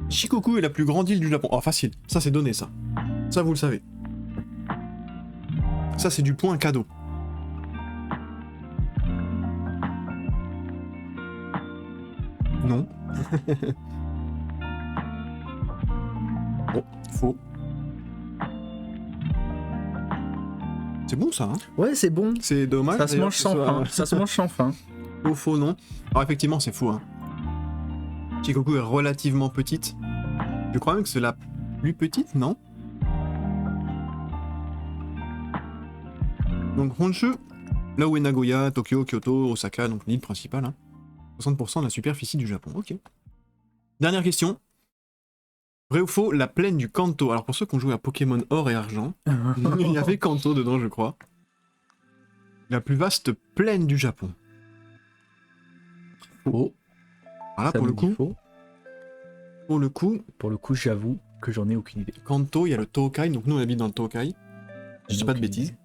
Shikoku est la plus grande île du Japon. Ah, facile. Ça, c'est donné, ça. Ça, vous le savez. Ça, c'est du point cadeau. Non. Bon, faux. C'est bon, ça, hein? Ouais, c'est bon. C'est dommage. Ça se mange sans faim. Ça se mange sans faim. Faux, non. Alors, effectivement, c'est faux, hein. Shikoku est relativement petite. Je crois même que c'est la plus petite, non? Donc Honshu, là où est Nagoya, Tokyo, Kyoto, Osaka, donc l'île principale, hein. 60% de la superficie du Japon. Ok. Dernière question. Vrai ou faux, la plaine du Kanto. Alors pour ceux qui ont joué à Pokémon Or et Argent, il y avait Kanto dedans, je crois. La plus vaste plaine du Japon. Faux. Voilà, Ça pour le me dit coup. faux. Pour le coup, J'avoue que j'en ai aucune idée. Kanto, il y a le Tokai, donc nous on habite dans le Tokai. Je dis pas de Aucune bêtises. idée.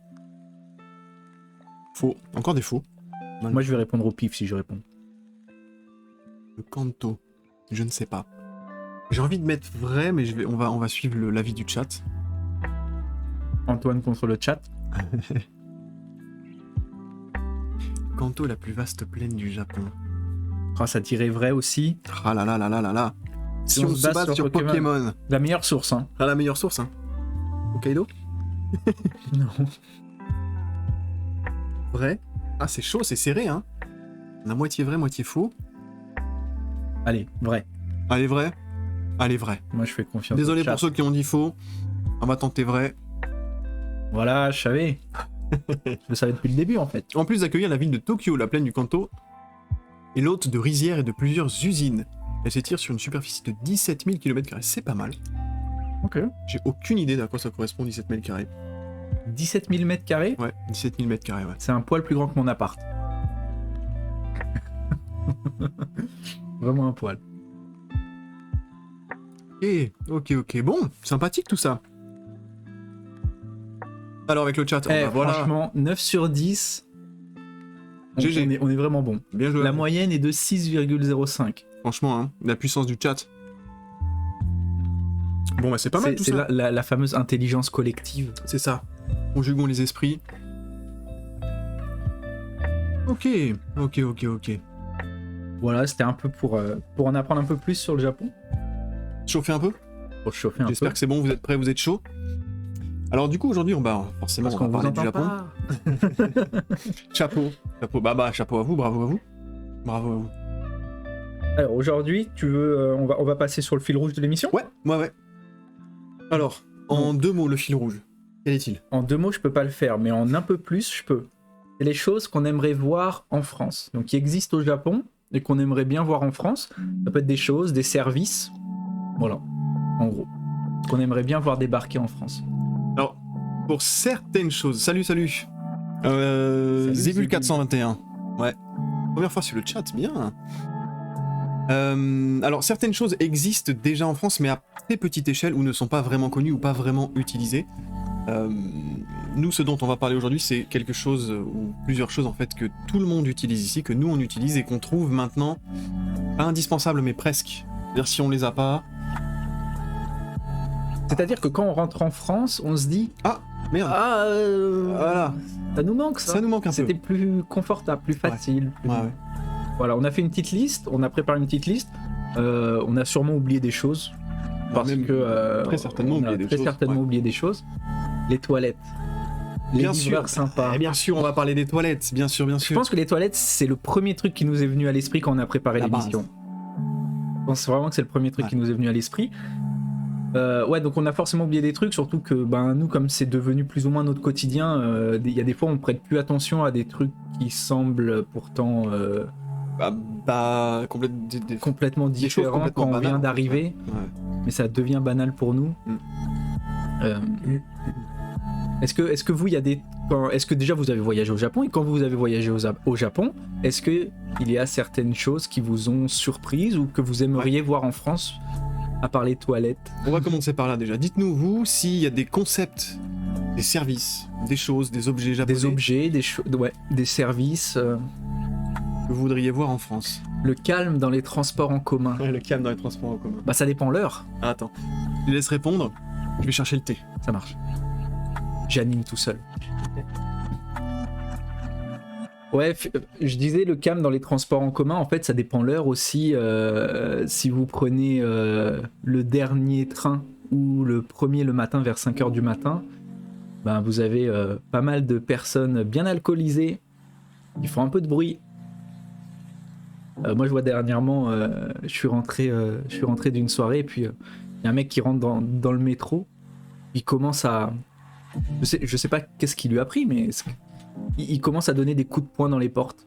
Faux. Encore des faux. Moi, je vais répondre au pif si je réponds. Le Kanto. Je ne sais pas. J'ai envie de mettre vrai, mais on va suivre l'avis du chat. Antoine contre le chat. Kanto est la plus vaste plaine du Japon. Ah, ça dirait vrai aussi. Ah là là là là là là. Si on se base sur Pokémon. La meilleure source, hein. Ah, la meilleure source, hein. Hokkaido. Non. Vrai. Ah, c'est chaud, c'est serré, hein. On a moitié vrai, moitié faux. Allez, vrai. Allez, vrai. Allez, vrai. Moi, je fais confiance. Désolé au chat. pour ceux qui ont dit faux. On va tenter vrai. Voilà, je savais. Je le savais depuis le début, en fait. En plus d'accueillir la ville de Tokyo, la plaine du Kanto est l'hôte de rizières et de plusieurs usines. Elle s'étire sur une superficie de 17 000 km². C'est pas mal. Ok. J'ai aucune idée d'à quoi ça correspond, 17 000 carrés. 17 000 mètres carrés, Ouais, 17 000 mètres carrés, ouais. c'est un poil plus grand que mon appart. Vraiment un poil. Ok. Bon, sympathique tout ça. Alors avec le chat, voilà. Franchement, 9 sur 10. GG. On est vraiment bon. Bien joué. La moyenne est de 6,05. Franchement, hein, la puissance du chat. Bon, bah c'est pas mal tout C'est ça. la fameuse intelligence collective. C'est ça. Conjuguons les esprits. Ok. Voilà, c'était un peu pour en apprendre un peu plus sur le Japon. Chauffer un peu. Pour chauffer un peu. J'espère que c'est bon, vous êtes prêts, vous êtes chaud. Alors du coup aujourd'hui forcément Parce on va qu'on vous parler du entend Japon. pas. Chapeau. Bah chapeau à vous, bravo à vous. Bravo à vous. Alors aujourd'hui, tu veux, on va passer sur le fil rouge de l'émission. Ouais. Alors, en 2 mots, le fil rouge. Quel est-il? En 2 mots, je peux pas le faire, mais en un peu plus, je peux. C'est les choses qu'on aimerait voir en France. Donc qui existent au Japon et qu'on aimerait bien voir en France. Ça peut être des choses, des services. Voilà, en gros. Qu'on aimerait bien voir débarquer en France. Alors, pour certaines choses... Salut Zébul Zébul. 421. Ouais. Première fois sur le chat, bien. Alors, certaines choses existent déjà en France, mais à très petite échelle, ou ne sont pas vraiment connues, ou pas vraiment utilisées. Nous, ce dont on va parler aujourd'hui, c'est quelque chose, ou plusieurs choses en fait, que tout le monde utilise ici, que nous on utilise et qu'on trouve maintenant, pas indispensable, mais presque. C'est-à-dire si on les a pas... C'est-à-dire que quand on rentre en France, on se dit Ah, merde. voilà, ça nous manque ça. Ça nous manque un peu. C'était plus confortable, plus facile. plus- Ouais. Voilà, on a fait une petite liste, on a préparé une petite liste. On a sûrement oublié des choses. Parce même que très certainement on a oublié des très choses, certainement ouais. oublié des choses. Les toilettes. Les Bien livreurs sûr, sympas. bien sûr, on va parler des toilettes, bien sûr, bien Je sûr. pense que les toilettes, c'est le premier truc qui nous est venu à l'esprit quand on a préparé La l'émission. Je pense vraiment que c'est le premier truc Ouais. qui nous est venu à l'esprit. Ouais, donc on a forcément oublié des trucs, surtout que nous, comme c'est devenu plus ou moins notre quotidien, il y a des fois on prête plus attention à des trucs qui semblent pourtant complètement des choses différents complètement quand on banales, vient en fait, d'arriver, ouais. mais ça devient banal pour nous. Est-ce que vous, il y a des... Est-ce que déjà vous avez voyagé au Japon, et quand vous avez voyagé au Japon, est-ce que il y a certaines choses qui vous ont surprise ou que vous aimeriez voir en France, à part les toilettes? On va commencer par là déjà. Dites-nous, vous, s'il y a des concepts, des services, des choses, des objets japonais Des objets, des services, que vous voudriez voir en France. le calme dans les transports en commun. Ouais, le calme dans les transports en commun. Bah ça dépend l'heure, Ah, attends, je laisse répondre, je vais chercher le thé. ça marche. J'anime tout seul. Ouais, je disais le calme dans les transports en commun, en fait ça dépend l'heure aussi. Si vous prenez le dernier train ou le premier le matin vers 5h du matin, ben vous avez pas mal de personnes bien alcoolisées qui font un peu de bruit. Moi je vois dernièrement, je suis rentré d'une soirée et puis il y a un mec qui rentre dans le métro, il commence à... Je sais pas qu'est-ce qui lui a pris, mais il commence à donner des coups de poing dans les portes.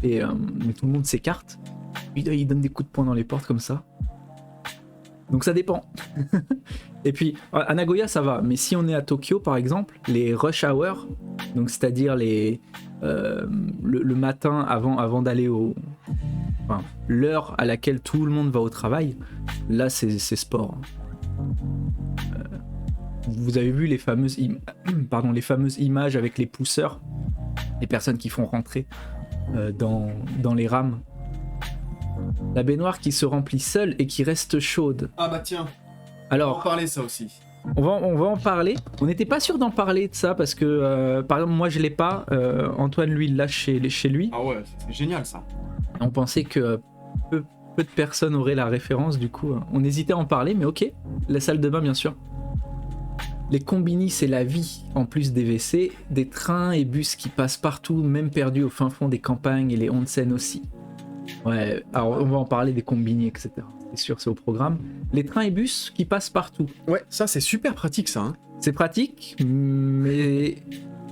Et mais tout le monde s'écarte. Il donne des coups de poing dans les portes comme ça. Donc ça dépend. Et puis à Nagoya ça va, mais si on est à Tokyo par exemple, les rush hours, donc c'est-à-dire le matin avant d'aller l'heure à laquelle tout le monde va au travail, là c'est sport. Vous avez vu les fameuses images avec les pousseurs, les personnes qui font rentrer dans les rames. La baignoire qui se remplit seule et qui reste chaude. Ah bah tiens, Alors, parler ça aussi. on va en parler. On n'était pas sûr d'en parler de ça parce que, par exemple, moi je l'ai pas. Antoine, lui, il l'a chez lui. Ah ouais, c'est génial ça. On pensait que peu de personnes auraient la référence, du coup, on hésitait à en parler, mais ok. La salle de bain, bien sûr. Les combini, c'est la vie, en plus des WC, des trains et bus qui passent partout, même perdus au fin fond des campagnes, et les onsen aussi. Ouais, alors on va en parler des combini, etc. C'est sûr, c'est au programme. Les trains et bus qui passent partout. Ouais, ça c'est super pratique ça. Hein. C'est pratique, mais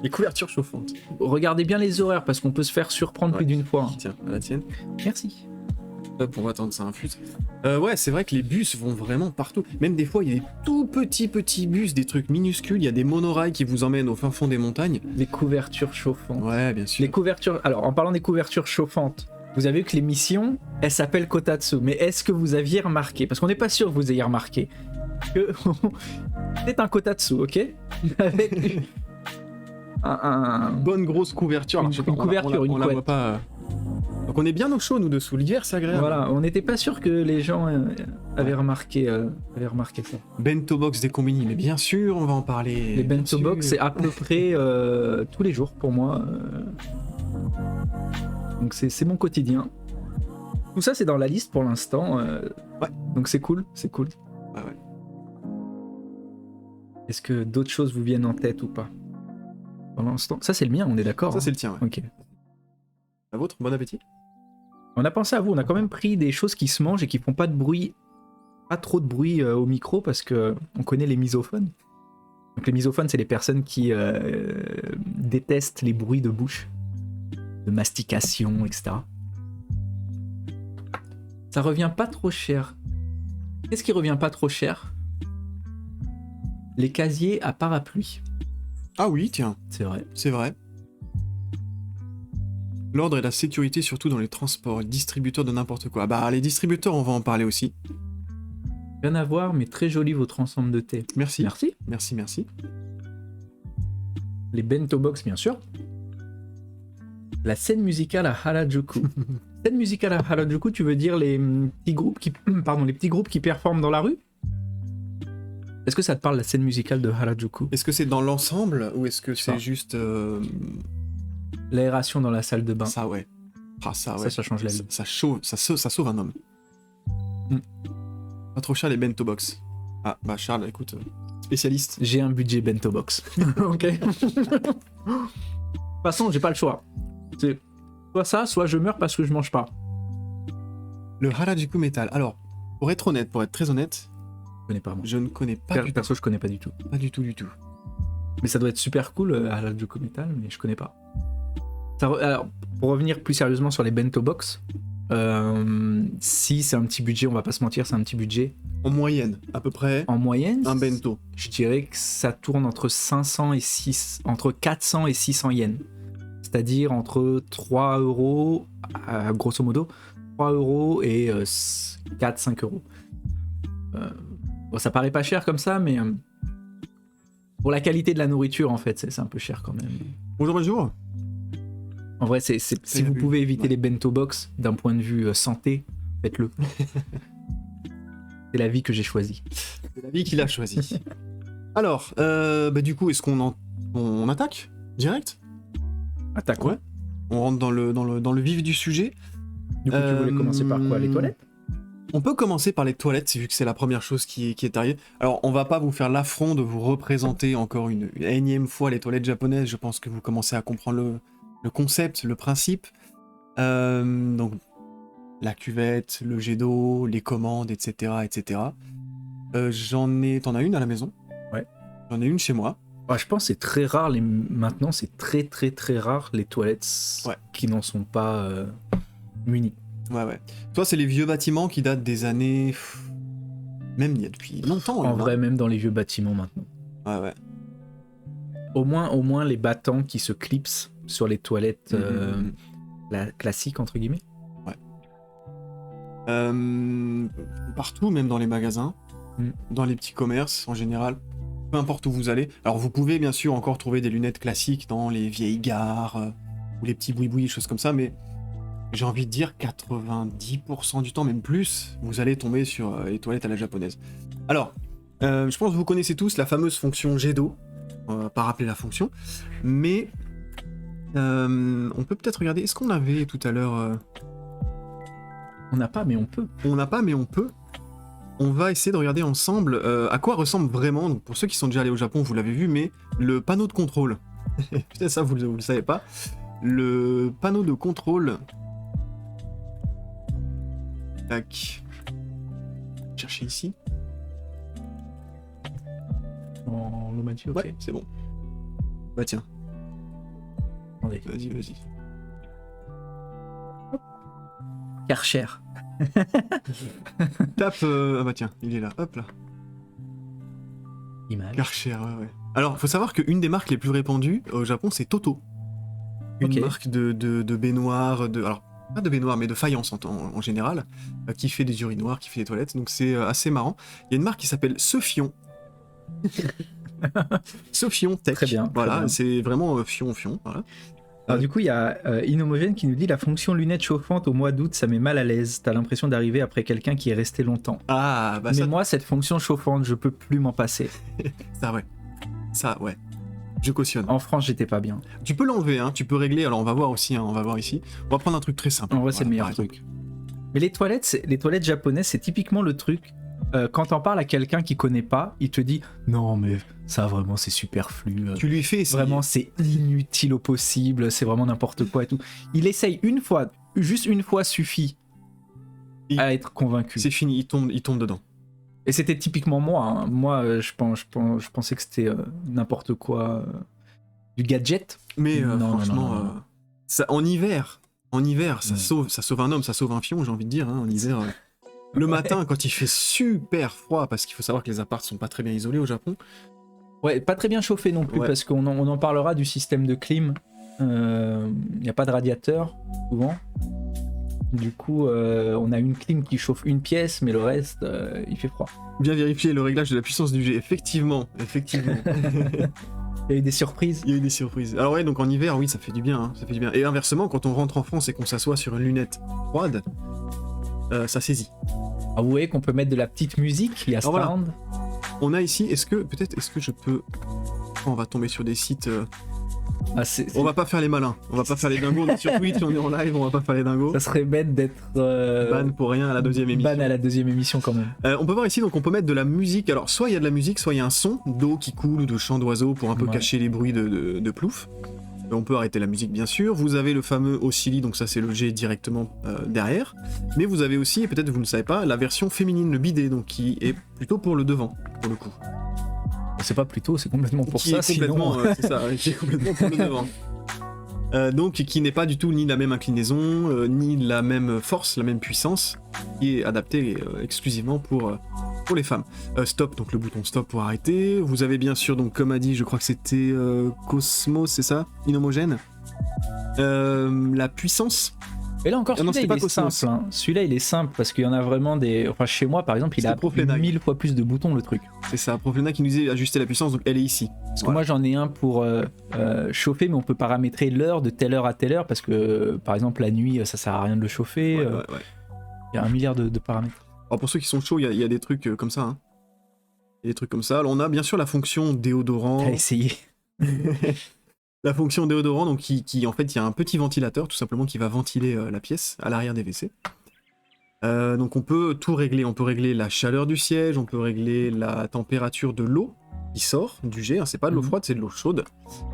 Les couvertures chauffantes. regardez bien les horaires, parce qu'on peut se faire surprendre plus d'une fois. Tiens, à la tienne. Merci. Hop, on va attendre que ça infuse. Ouais, c'est vrai que les bus vont vraiment partout. Même des fois, il y a des tout petits bus, des trucs minuscules. Il y a des monorails qui vous emmènent au fin fond des montagnes. Les couvertures chauffantes. Ouais, bien sûr. Les couvertures... Alors, en parlant des couvertures chauffantes, vous avez vu que l'émission, elle s'appelle Kotatsu. Mais est-ce que vous aviez remarqué, parce qu'on n'est pas sûr que vous ayez remarqué, que c'est un Kotatsu, ok? Avec bonne grosse couverture. Alors, une couverture, une on la couette. voit pas. Donc on est bien au chaud, nous, dessous. L'hiver, c'est agréable. Voilà, on n'était pas sûr que les gens avaient remarqué ça. Bento box des combini, mais bien sûr, on va en parler. Les bien bento sûr. box, c'est à peu près tous les jours pour moi. Donc c'est mon quotidien. Tout ça, c'est dans la liste pour l'instant. Ouais. Donc c'est cool, c'est cool. Ouais, ouais. Est-ce que d'autres choses vous viennent en tête ou pas? Pour l'instant, ça c'est le mien, on est d'accord? Ça, hein c'est le tien, ouais. Ok. La vôtre, bon appétit. On a pensé à vous, on a quand même pris des choses qui se mangent et qui font pas de bruit, pas trop de bruit au micro parce que on connaît les misophones. Donc les misophones, c'est les personnes qui détestent les bruits de bouche, de mastication, etc. Ça revient pas trop cher. Qu'est-ce qui revient pas trop cher? Les casiers à parapluie. Ah oui, tiens, C'est vrai. c'est vrai. L'ordre et la sécurité, surtout dans les transports, les distributeurs de n'importe quoi. Bah, les distributeurs, on va en parler aussi. Rien à voir, mais très joli votre ensemble de thé. Merci. Merci. Merci, merci. Les bento box, bien sûr. La scène musicale à Harajuku. Scène musicale à Harajuku, tu veux dire les petits groupes qui performent dans la rue? Est-ce que ça te parle, la scène musicale de Harajuku? Est-ce que c'est dans l'ensemble ou est-ce que c'est pas. juste L'aération dans la salle de bain. ça, ouais. Ah ça, ouais. Ça change la vie. Ça sauve un homme. Pas trop cher les bento box. Ah bah Charles, écoute, spécialiste. J'ai un budget bento box. Ok. De toute façon, j'ai pas le choix. C'est soit ça, soit je meurs parce que je mange pas. Le Harajuku Metal. Alors, pour être très honnête, Je connais pas moi. je ne connais pas du Perso, je connais pas du tout. tout. Pas du tout. Mais ça doit être super cool à la Joko Metal, mais je connais pas. Alors, pour revenir plus sérieusement sur les bento box, si c'est un petit budget, on va pas se mentir, c'est un petit budget. En moyenne, à peu près, En moyenne, un bento. je dirais que ça tourne entre 400 et 600 yens. C'est-à-dire entre 3 euros, grosso modo, 3 euros et 4-5 euros. Bon, ça paraît pas cher comme ça, mais pour la qualité de la nourriture, en fait, c'est un peu cher quand même. Bonjour. En vrai, si vous l'abus. pouvez éviter Ouais. les bento box d'un point de vue santé, faites-le. C'est la vie que j'ai choisie. C'est la vie qu'il a choisi. Alors, du coup, est-ce qu'on attaque direct? Attaque. Ouais. On rentre dans le vif du sujet. Du coup, tu voulais commencer par quoi? Les toilettes? On peut commencer par les toilettes, vu que c'est la première chose qui est arrivée. Alors, on va pas vous faire l'affront de vous représenter encore une énième fois les toilettes japonaises. Je pense que vous commencez à comprendre le concept, le principe. Donc, la cuvette, le jet d'eau, les commandes, etc. etc. T'en as une à la maison? Ouais. J'en ai une chez moi. Je pense que c'est très rare, maintenant c'est très très très rare les toilettes qui n'en sont pas munies. Ouais. Toi, c'est les vieux bâtiments qui datent des années... Même il y a depuis longtemps. En vrai, même dans les vieux bâtiments maintenant. Ouais. Au moins les battants qui se clipsent sur les toilettes classiques, entre guillemets. Partout, même dans les magasins, dans les petits commerces en général, peu importe où vous allez. Alors vous pouvez bien sûr encore trouver des lunettes classiques dans les vieilles gares ou les petits boui-boui, choses comme ça, mais j'ai envie de dire 90% du temps, même plus, vous allez tomber sur les toilettes à la japonaise. Alors, je pense que vous connaissez tous la fameuse fonction jet d'eau, on va pas rappeler la fonction, mais on peut peut-être regarder, est-ce qu'on avait tout à l'heure... On n'a pas, mais on peut. On n'a pas, mais on peut. On va essayer de regarder ensemble à quoi ressemble vraiment, donc pour ceux qui sont déjà allés au Japon, vous l'avez vu, mais le panneau de contrôle. Peut-être ça, vous le savez pas. Le panneau de contrôle... Tac. Chercher ici. On le dit, ok. Ouais, c'est bon. Bah tiens, Attendez. vas-y. Karcher. Tape... Ah bah tiens, il est là, hop là. Image. Karcher, ouais. Alors, faut savoir qu'une des marques les plus répandues au Japon, c'est Toto. Une marque de baignoire, alors pas de baignoire, mais de faïence en général, qui fait des urinoirs, qui fait des toilettes, donc c'est assez marrant. Il y a une marque qui s'appelle Sophion. Sophion Tech. Très bien. Voilà, très bien. c'est vraiment fion, voilà. Alors du coup, il y a Inhomogène qui nous dit la fonction lunettes chauffantes au mois d'août, ça met mal à l'aise. T'as l'impression d'arriver après quelqu'un qui est resté longtemps. Ah, bah Mais ça, moi, cette fonction chauffante, je peux plus m'en passer. ça, ouais. Je cautionne. En France, j'étais pas bien. Tu peux l'enlever, hein, tu peux régler, alors on va voir aussi, hein, on va voir ici. On va prendre un truc très simple. En vrai, c'est le meilleur par exemple. truc. Mais les toilettes japonaises, c'est typiquement le truc. Quand t'en parles à quelqu'un qui connaît pas, il te dit non mais ça vraiment c'est superflu. Tu lui fais essayer. Vraiment c'est inutile au possible, c'est vraiment n'importe quoi et tout. Il essaye une fois, juste une fois suffit à être convaincu. C'est fini, il tombe dedans. Et c'était typiquement moi. Hein. Moi, je pensais que c'était n'importe quoi, du gadget. Mais Non, franchement, non. Ça, en hiver, ça sauve un homme, ça sauve un fion, j'ai envie de dire. Hein, en hiver, le matin, quand il fait super froid, parce qu'il faut savoir que les apparts sont pas très bien isolés au Japon. Ouais, pas très bien chauffé non plus, Ouais. parce qu'on en parlera du système de clim. Il n'y a pas de radiateur, souvent. Du coup, on a une clim qui chauffe une pièce, mais le reste, il fait froid. Bien vérifier le réglage de la puissance du jet. Effectivement. Il y a eu des surprises. Il y a eu des surprises. Alors ouais, donc en hiver, oui, ça fait du bien. Hein, ça fait du bien. Et inversement, quand on rentre en France et qu'on s'assoit sur une lunette froide, ça saisit. Ah, vous voyez qu'on peut mettre de la petite musique, il y a Alors voilà. Sound. On a ici, est-ce que je peux... On va tomber sur des sites Ah, On va pas faire les malins, on va pas faire les dingos. On est sur Twitch, on est en live, on va pas faire les dingos. Ça serait bête d'être Ban pour rien à la deuxième émission. Ban à la deuxième émission quand même. On peut voir ici, donc on peut mettre de la musique. Alors, soit il y a de la musique, soit il y a un son d'eau qui coule ou de chant d'oiseaux pour un peu cacher les bruits de plouf. On peut arrêter la musique, bien sûr. Vous avez le fameux oscilli, donc ça c'est le G directement derrière. Mais vous avez aussi, et peut-être vous ne le savez pas, la version féminine, le bidet, donc qui est plutôt pour le devant, pour le coup. C'est pas plutôt, c'est complètement pour ça, sinon... c'est ça, qui est complètement pour le devant. Donc qui n'est pas du tout ni la même inclinaison, ni la même force, la même puissance, qui est adaptée exclusivement pour les femmes. Stop, donc le bouton stop pour arrêter. Vous avez bien sûr, donc comme a dit, je crois que c'était Cosmos, c'est ça, Inhomogène. La puissance. Et là encore, celui-là il est simple. Hein. Celui-là il est simple parce qu'il y en a vraiment des. Enfin, chez moi par exemple, il a 1000 fois plus de boutons le truc. C'est ça, Proflena qui nous dit ajuster la puissance, donc elle est ici. Parce que moi j'en ai un pour chauffer, mais on peut paramétrer l'heure de telle heure à telle heure parce que par exemple la nuit ça sert à rien de le chauffer. Il y a 1 milliard de paramètres. Alors pour ceux qui sont chauds, il y a des trucs comme ça. Hein. Il y a des trucs comme ça. Alors on a bien sûr la fonction déodorant. T'as essayé. La fonction déodorant, donc qui en fait, il y a un petit ventilateur, tout simplement, qui va ventiler la pièce à l'arrière des WC. Donc on peut tout régler. On peut régler la chaleur du siège, on peut régler la température de l'eau qui sort du jet. Hein, c'est pas de l'eau froide, c'est de l'eau chaude.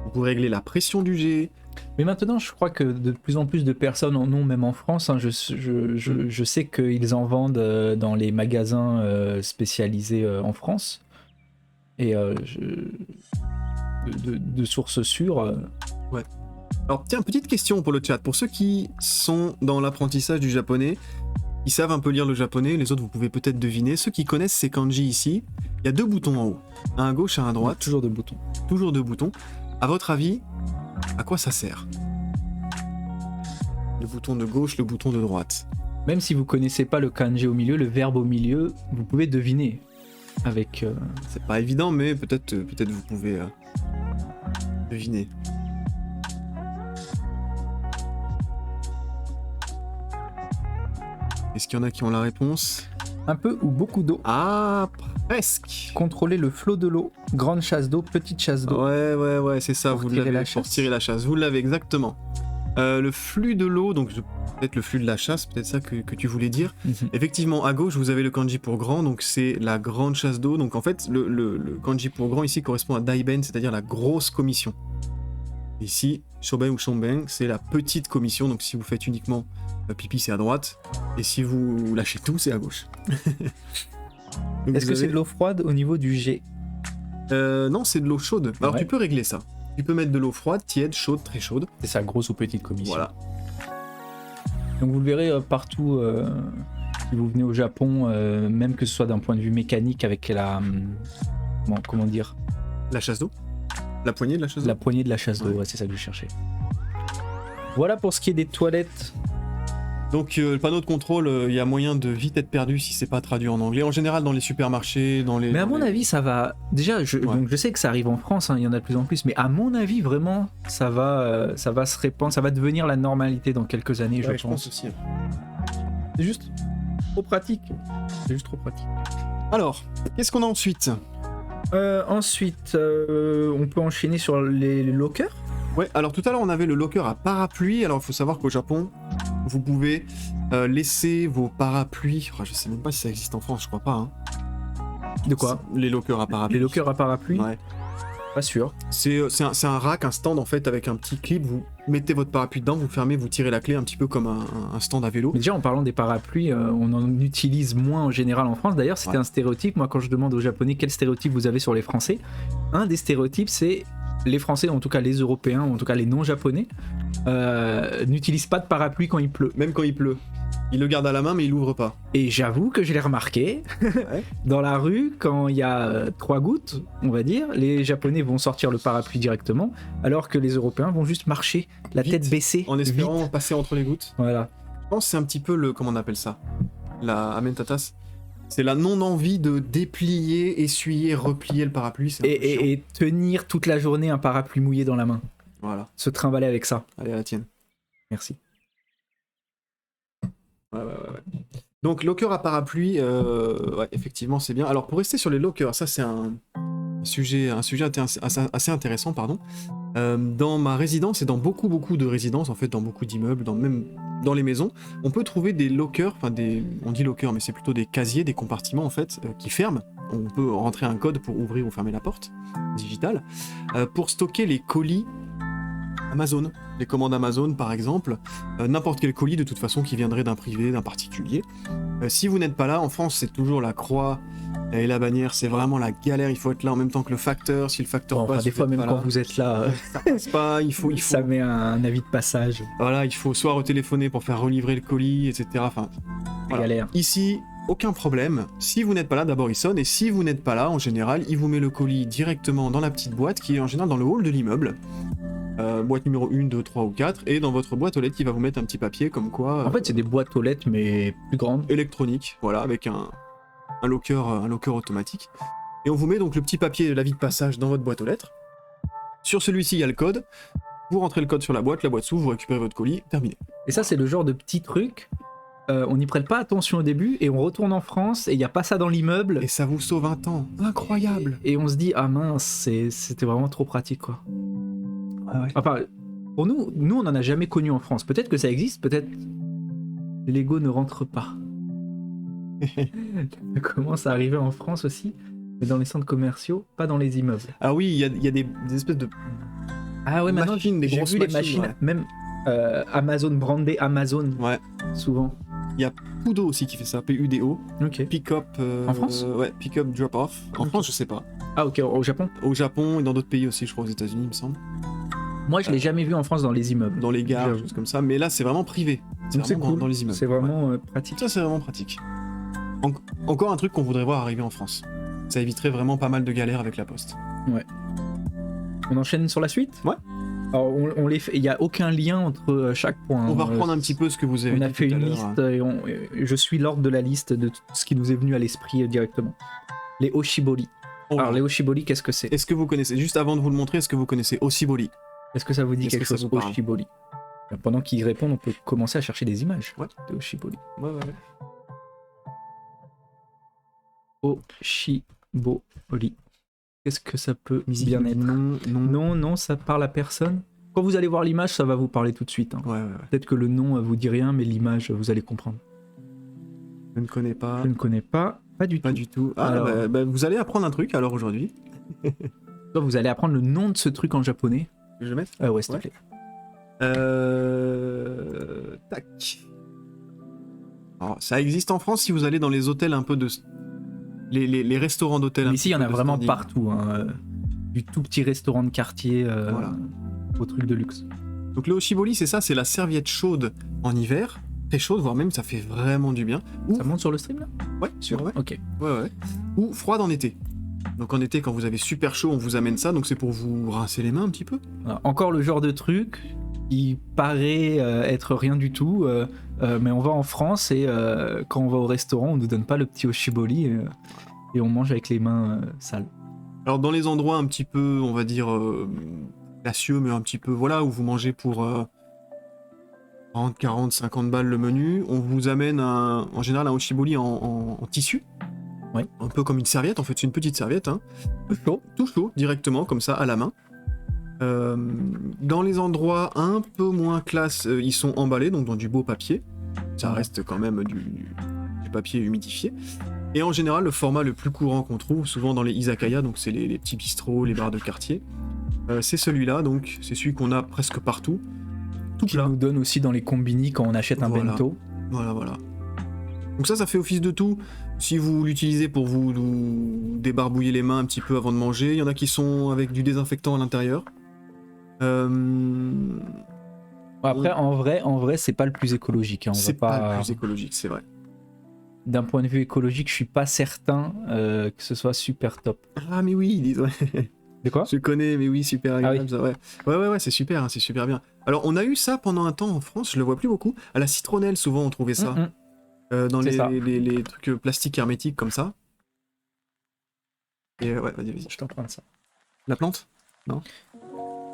On peut régler la pression du jet. Mais maintenant, je crois que de plus en plus de personnes en ont, même en France. Hein, je sais qu'ils en vendent dans les magasins spécialisés en France. Et de sources sûres. Ouais. Alors tiens, petite question pour le chat. Pour ceux qui sont dans l'apprentissage du japonais, qui savent un peu lire le japonais, les autres vous pouvez peut-être deviner. Ceux qui connaissent ces kanji ici, il y a 2 boutons en haut. Un à gauche, un à droite. Toujours 2 boutons. Toujours 2 boutons. À votre avis, à quoi ça sert? Le bouton de gauche, le bouton de droite. Même si vous connaissez pas le kanji au milieu, le verbe au milieu, vous pouvez deviner. Avec. C'est pas évident, mais peut-être vous pouvez deviner. Est-ce qu'il y en a qui ont la réponse? Un peu ou beaucoup d'eau. Ah, presque. Contrôler le flot de l'eau. Grande chasse d'eau, petite chasse d'eau. Ouais, c'est ça. Vous l'avez pour tirer la chasse. Vous l'avez exactement. Le flux de l'eau, donc peut-être le flux de la chasse, peut-être ça que tu voulais dire. Effectivement, à gauche, vous avez le kanji pour grand, donc c'est la grande chasse d'eau. Donc en fait, le kanji pour grand ici correspond à daiben, c'est-à-dire la grosse commission. Ici, shoben ou shomben, c'est la petite commission, donc si vous faites uniquement pipi, c'est à droite, et si vous lâchez tout, c'est à gauche. Est-ce que c'est de l'eau froide au niveau du jet? Non, c'est de l'eau chaude. Alors tu peux régler ça. Tu peux mettre de l'eau froide, tiède, chaude, très chaude. C'est sa grosse ou petite commission. Voilà. Donc vous le verrez partout si vous venez au Japon, même que ce soit d'un point de vue mécanique avec la... comment dire? La chasse d'eau? La poignée de la chasse d'eau? La poignée de la chasse d'eau, ouais, c'est ça que je cherchais. Voilà pour ce qui est des toilettes. Donc le panneau de contrôle, il y a moyen de vite être perdu si c'est pas traduit en anglais. En général dans les supermarchés, dans les... Mais à mon avis ça va... Déjà, donc je sais que ça arrive en France, hein, il y en a de plus en plus, mais à mon avis vraiment ça va se répandre, ça va devenir la normalité dans quelques années, je pense aussi. C'est juste trop pratique. C'est juste trop pratique. Alors, qu'est-ce qu'on a ensuite? Ensuite, on peut enchaîner sur les lockers. Ouais, alors tout à l'heure on avait le locker à parapluie. Alors il faut savoir qu'au Japon, vous pouvez laisser vos parapluies. Oh, je sais même pas si ça existe en France, je crois pas. Hein. De quoi? Les lockers à parapluie. Les lockers à parapluie? Ouais. Pas sûr. C'est un rack, un stand en fait avec un petit clip. Vous mettez votre parapluie dedans, vous fermez, vous tirez la clé un petit peu comme un stand à vélo. Mais déjà en parlant des parapluies, on en utilise moins en général en France. D'ailleurs c'était un stéréotype. Moi quand je demande aux Japonais quel stéréotype vous avez sur les Français, un des stéréotypes c'est les Français, en tout cas les Européens, en tout cas les non-japonais, n'utilisent pas de parapluie quand il pleut. Même quand il pleut. Il le garde à la main mais il l'ouvre pas. Et j'avoue que je l'ai remarqué, dans la rue, quand il y a 3 gouttes, on va dire, les Japonais vont sortir le parapluie directement, alors que les Européens vont juste marcher, la tête baissée. En espérant passer entre les gouttes. Voilà. Je pense que c'est un petit peu le... Comment on appelle ça? La amentatas. C'est la non-envie de déplier, essuyer, replier le parapluie. Et tenir toute la journée un parapluie mouillé dans la main. Voilà. Se trimballer avec ça. Allez, à la tienne. Merci. Ouais. Donc, locker à parapluie, ouais, effectivement, c'est bien. Alors, pour rester sur les lockers, ça, c'est un assez intéressant, pardon. Dans ma résidence et dans beaucoup de résidences, en fait, dans beaucoup d'immeubles, même dans les maisons, on peut trouver des lockers, on dit lockers, mais c'est plutôt des casiers, des compartiments, en fait, qui ferment. On peut rentrer un code pour ouvrir ou fermer la porte, digitale, pour stocker les colis Amazon, les commandes Amazon par exemple, n'importe quel colis de toute façon qui viendrait d'un privé, d'un particulier. Si vous n'êtes pas là, en France c'est toujours la croix et la bannière, c'est vraiment la galère, il faut être là en même temps que le facteur, si le facteur passe, des fois même quand vous êtes là, ça passe pas, il faut... ça met un avis de passage. Voilà, il faut soit retéléphoner pour faire relivrer le colis, etc. Enfin, voilà. Galère. Ici, aucun problème, si vous n'êtes pas là, d'abord il sonne, et si vous n'êtes pas là, en général, il vous met le colis directement dans la petite boîte qui est en général dans le hall de l'immeuble. Boîte numéro 1, 2, 3 ou 4, et dans votre boîte aux lettres, il va vous mettre un petit papier comme quoi... En fait, c'est des boîtes aux lettres, mais plus grandes. Électroniques, voilà, avec un locker automatique. Et on vous met donc le petit papier de l'avis de passage dans votre boîte aux lettres. Sur celui-ci, il y a le code. Vous rentrez le code sur la boîte s'ouvre, vous récupérez votre colis, terminé. Et ça, c'est le genre de petit truc, on n'y prête pas attention au début, et on retourne en France, et il n'y a pas ça dans l'immeuble. Et ça vous sauve un temps, incroyable. Et on se dit, ah mince, c'était vraiment trop pratique, quoi. Ah ouais. Enfin, pour nous, on n'en a jamais connu en France. Peut-être que ça existe, peut-être Lego ne rentre pas. Ça commence à arriver en France aussi, mais dans les centres commerciaux, pas dans les immeubles. Ah oui, il y a des espèces de... Ah ouais, maintenant machines, des j'ai grosses vu les machines, machines, même Amazon, brandé Amazon, ouais. souvent. Il y a Pudo aussi qui fait ça, PUDO. Ok. Pick-up... En France ouais, pick-up, drop-off. En Ok. France, je sais pas. Ah ok, au Japon. Au Japon et dans d'autres pays aussi, je crois aux États-Unis, il me semble. Moi, je l'ai jamais vu en France dans les immeubles. Dans les gares, J'avoue. choses comme ça. Mais là, c'est vraiment privé. Donc c'est vraiment cool. dans les immeubles. C'est vraiment pratique. Ça, c'est vraiment pratique. Encore un truc qu'on voudrait voir arriver en France. Ça éviterait vraiment pas mal de galères avec la poste. On enchaîne sur la suite. Ouais. Alors, on les fait. Il n'y a aucun lien entre chaque point. On va reprendre un petit peu ce que vous avez On a dit fait tout à une l'heure. liste et je suis l'ordre de la liste de tout ce qui nous est venu à l'esprit directement. Les Oshibori. Oh. Alors les Oshibori, qu'est-ce que c'est? Est-ce que vous connaissez, juste avant de vous le montrer, est-ce que vous connaissez Oshibori? Est-ce que ça vous dit Est-ce quelque que ça chose, vous parle? Oshibori? Pendant qu'ils répondent, on peut commencer à chercher des images Ouais. de Oshibori. Ouais. Oshibori. Qu'est-ce que ça peut bien être? Non. Non, ça parle à personne. Quand vous allez voir l'image, ça va vous parler tout de suite. Hein. Ouais. Peut-être que le nom vous dit rien, mais l'image, vous allez comprendre. Je ne connais pas. Je ne connais pas du Pas tout. du tout. Ah, Alors- bah, vous allez apprendre un truc alors aujourd'hui. Toi, vous allez apprendre le nom de ce truc en japonais. Je vais mettre. Ouais, s'il te Ouais. plaît. Tac. Alors, ça existe en France si vous allez dans les hôtels un peu de... Les restaurants d'hôtel. Mais un ici, il y petit en a peu de vraiment standing. partout. Hein. Du tout petit restaurant de quartier Voilà. au truc de luxe. Donc le Oshibori, c'est ça, c'est la serviette chaude en hiver. Très chaude, voire même ça fait vraiment du bien. Ou... Ça monte sur le stream là? Ouais, sûr, ouais. Ok. Ouais. Ou froide en été. Donc en été, quand vous avez super chaud, on vous amène ça, donc c'est pour vous rincer les mains un petit peu. Alors, encore le genre de truc qui paraît être rien du tout, mais on va en France et quand on va au restaurant, on nous donne pas le petit Oshibori et on mange avec les mains sales. Alors dans les endroits un petit peu, on va dire, classieux, mais un petit peu, voilà, où vous mangez pour 30, 40, 50 balles le menu, on vous amène en général un Oshibori en tissu. Ouais. Un peu comme une serviette, en fait, c'est une petite serviette, hein. Chaud. Tout chaud, directement, comme ça, à la main. Dans les endroits un peu moins classe, ils sont emballés, donc dans du beau papier. Ça reste quand même du papier humidifié. Et en général, le format le plus courant qu'on trouve, souvent dans les izakaya, donc c'est les petits bistrots, les bars de quartier, c'est celui-là, donc c'est celui qu'on a presque partout. Tout Qui plat. nous donne aussi dans les combini quand on achète un Voilà. bento. Voilà. Donc ça fait office de tout. Si vous l'utilisez pour vous débarbouiller les mains un petit peu avant de manger, il y en a qui sont avec du désinfectant à l'intérieur. Après, en vrai, c'est pas le plus écologique. Hein. On va C'est pas le plus écologique, c'est vrai. D'un point de vue écologique, je suis pas certain que ce soit super top. Ah mais oui, ouais. De quoi? Je connais, mais oui, super agréable, oui. ça, ouais. Ouais, c'est super, hein, c'est super bien. Alors, on a eu ça pendant un temps en France, je le vois plus beaucoup. À la citronnelle, souvent, on trouvait ça. Dans C'est ça. les trucs plastiques hermétiques comme ça. Et ouais, vas-y. Je t'emprunte ça. La plante?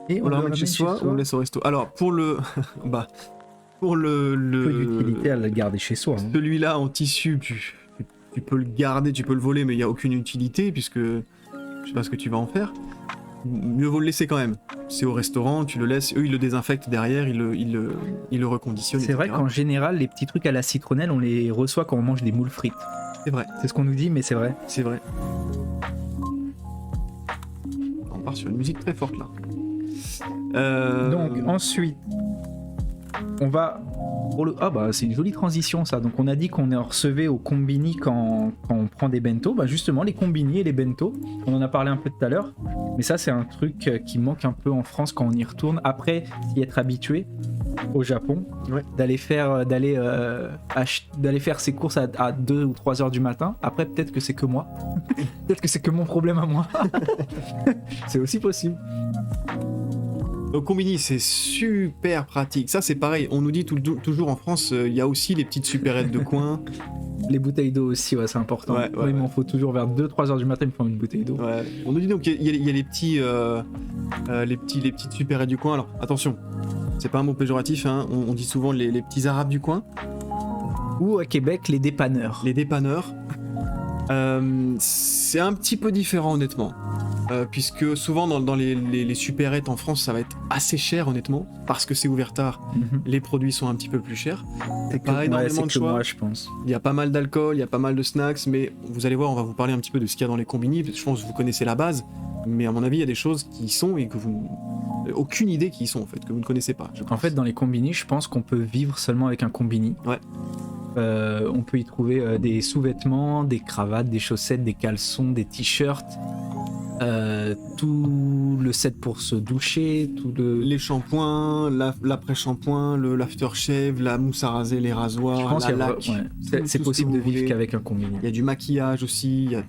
Et On la ramène chez soi ou on laisse au resto? Alors, pour le... pour le... Peu d'utilité à le garder chez soi. Hein. Celui-là en tissu, tu peux le garder, tu peux le voler, mais il n'y a aucune utilité, puisque je sais pas ce que tu vas en faire, mieux vaut le laisser quand même. C'est au restaurant, tu le laisses, eux ils le désinfectent derrière, ils le reconditionnent. C'est vrai etc. qu'en général, les petits trucs à la citronnelle, on les reçoit quand on mange des moules frites. C'est vrai, C'est ce qu'on nous dit, mais c'est vrai. c'est vrai. On part sur une musique très forte là. Donc ensuite, on va pour le... Ah bah c'est une jolie transition ça. Donc on a dit qu'on en recevait au combini quand on prend des bento. Bah justement les combini et les bento, on en a parlé un peu tout à l'heure. Mais ça c'est un truc qui manque un peu en France quand on y retourne. Après s'y être habitué au Japon, Ouais. d'aller faire ses courses à 2 ou 3 heures du matin. Après peut-être que c'est que moi. Peut-être que c'est que mon problème à moi. C'est aussi possible. Au combini, c'est super pratique. Ça, c'est pareil. On nous dit toujours en France, il y a aussi les petites supérettes de coin. Les bouteilles d'eau aussi, ouais, c'est important. Ouais, Moi, il m'en faut toujours vers 2-3 heures du matin, il me faut une bouteille d'eau. Ouais. On nous dit donc qu'il y a les petits, les petites supérettes du coin. Alors attention, c'est pas un mot péjoratif. Hein. On dit souvent les petits arabes du coin. Ou à Québec, les dépanneurs. Les dépanneurs. C'est un petit peu différent honnêtement. Puisque souvent dans les supérettes en France, ça va être assez cher honnêtement, parce que c'est ouvert tard, les produits sont un petit peu plus chers. C'est pas énormément de choix. Moi, je pense. Il y a pas mal d'alcool, il y a pas mal de snacks, mais vous allez voir, on va vous parler un petit peu de ce qu'il y a dans les combini. Je pense que vous connaissez la base, mais à mon avis, il y a des choses qui y sont et que vous aucune idée qui y sont en fait, que vous ne connaissez pas. En fait, dans les combini, je pense qu'on peut vivre seulement avec un combini. Ouais. On peut y trouver des sous-vêtements, des cravates, des chaussettes, des caleçons, des t-shirts. Tout le set pour se doucher, les shampoings, l'après-shampoing, l'aftershave, la mousse à raser, les rasoirs, je pense la laque. c'est tout possible ce de que vous vivre voulez. qu'avec un combini. Il y a du maquillage aussi, il y a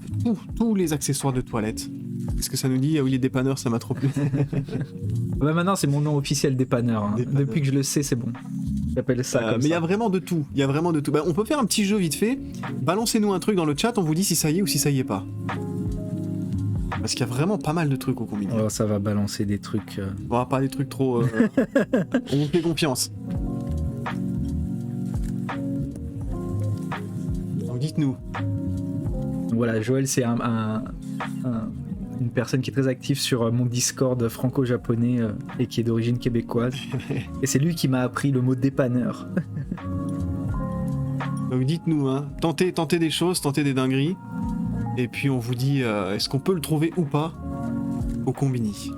tous les accessoires de toilette. Qu'est-ce que ça nous dit? Ah oui, les dépanneurs, ça m'a trop plu. Bah maintenant, c'est mon nom officiel dépanneur. Hein. Dépanneur. Depuis que je le sais, c'est bon. J'appelle ça comme mais il y ça. a vraiment de tout. Il y a vraiment de tout. Bah, on peut faire un petit jeu vite fait. Balancez-nous un truc dans le chat, on vous dit si ça y est ou si ça y est pas. Parce qu'il y a vraiment pas mal de trucs au combini. Oh, ça va balancer des trucs. Bon, pas des trucs trop. On vous fait confiance. Donc dites-nous. Donc voilà, Joël, c'est une personne qui est très active sur mon Discord franco-japonais et qui est d'origine québécoise. Et c'est lui qui m'a appris le mot dépanneur. Donc dites-nous, hein. Tentez des choses, tentez des dingueries. Et puis on vous dit, est-ce qu'on peut le trouver ou pas au combini?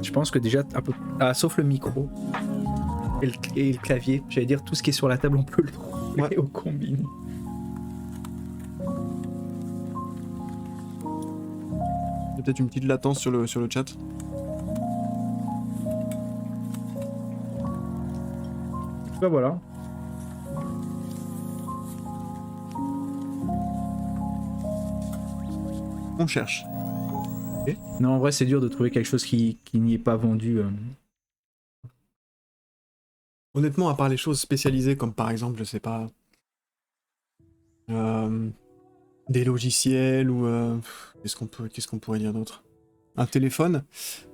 Je pense que déjà, sauf le micro et le clavier, j'allais dire tout ce qui est sur la table, on peut le trouver au combini. Il y a peut-être une petite latence sur le chat. Bah voilà. On cherche. Non, en vrai, c'est dur de trouver quelque chose qui n'y est pas vendu. Honnêtement, à part les choses spécialisées comme par exemple, je sais pas, des logiciels ou qu'est-ce qu'on pourrait dire d'autre? Un téléphone.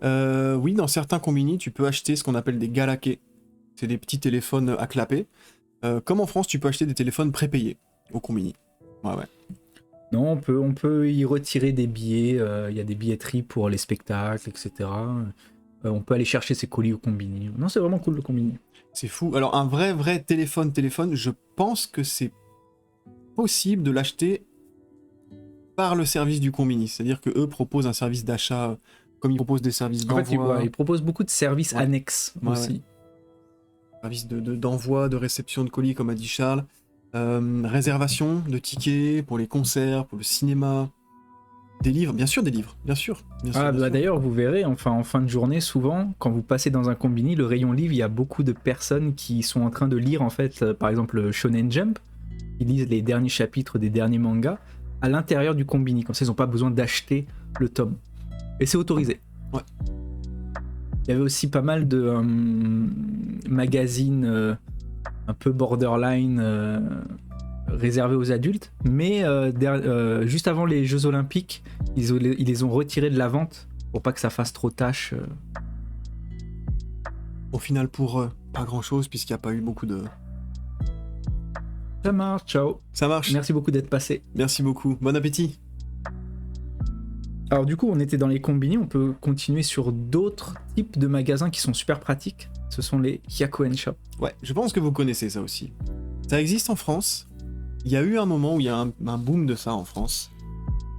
Oui, dans certains combini, tu peux acheter ce qu'on appelle des galakés. C'est des petits téléphones à clapper. Comme en France, tu peux acheter des téléphones prépayés au combini. Ouais. Non, on peut y retirer des billets. Il y a des billetteries pour les spectacles, etc. On peut aller chercher ses colis au combini. Non, c'est vraiment cool le combini. C'est fou. Alors un vrai téléphone, je pense que c'est possible de l'acheter par le service du combini. C'est-à-dire que eux proposent un service d'achat, comme ils proposent des services d'envoi. En fait, ils proposent beaucoup de services annexes aussi. Ouais. Service d'envoi, de réception de colis, comme a dit Charles. Réservation de tickets pour les concerts, pour le cinéma. Des livres, bien sûr. D'ailleurs, vous verrez, enfin, en fin de journée, souvent, quand vous passez dans un combini, le rayon livre, il y a beaucoup de personnes qui sont en train de lire, en fait, par exemple, le Shonen Jump. Ils lisent les derniers chapitres des derniers mangas à l'intérieur du combini. Comme ça, ils n'ont pas besoin d'acheter le tome. Et c'est autorisé. Ouais. Il y avait aussi pas mal de magazines un peu borderline réservés aux adultes, mais juste avant les Jeux Olympiques, ils les ont retirés de la vente pour pas que ça fasse trop tâche. Au final, pour eux, pas grand-chose, puisqu'il n'y a pas eu beaucoup de... Ça marche, ciao. Ça marche. Merci beaucoup d'être passé. Merci beaucoup. Bon appétit. Alors du coup, on était dans les combini, on peut continuer sur d'autres types de magasins qui sont super pratiques. Ce sont les Hyakuen Shop. Ouais, je pense que vous connaissez ça aussi. Ça existe en France. Il y a eu un moment où il y a un boom de ça en France.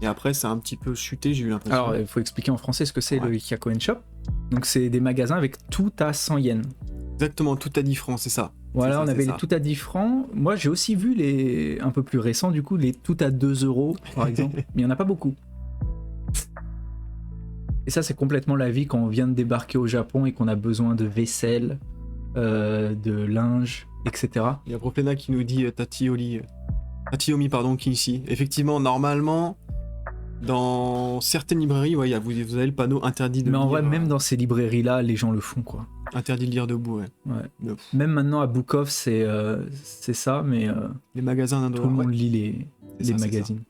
Et après, ça a un petit peu chuté, j'ai eu l'impression. Alors, il faut expliquer en français ce que c'est Ouais. le Hyakuen Shop. Donc, c'est des magasins avec tout à 100 yens. Exactement, tout à 10 francs, c'est ça. Voilà, C'est ça, on c'est avait ça. les tout à 10 francs. Moi, j'ai aussi vu les un peu plus récents, du coup, les tout à 2 euros, par exemple. Mais il n'y en a pas beaucoup. Et ça, c'est complètement la vie quand on vient de débarquer au Japon et qu'on a besoin de vaisselle, de linge, etc. Il y a Proplena qui nous dit Tatiomi, pardon, Kinshi. Effectivement, normalement, dans certaines librairies, ouais, vous avez le panneau interdit de Mais en lire. vrai, même dans ces librairies-là, les gens le font, quoi. Interdit de lire debout, ouais. Ouais. Mais, Même maintenant à Book Off, c'est ça, mais les magasins d'un tout dollar. le monde Ouais. lit C'est les ça, c'est magazines.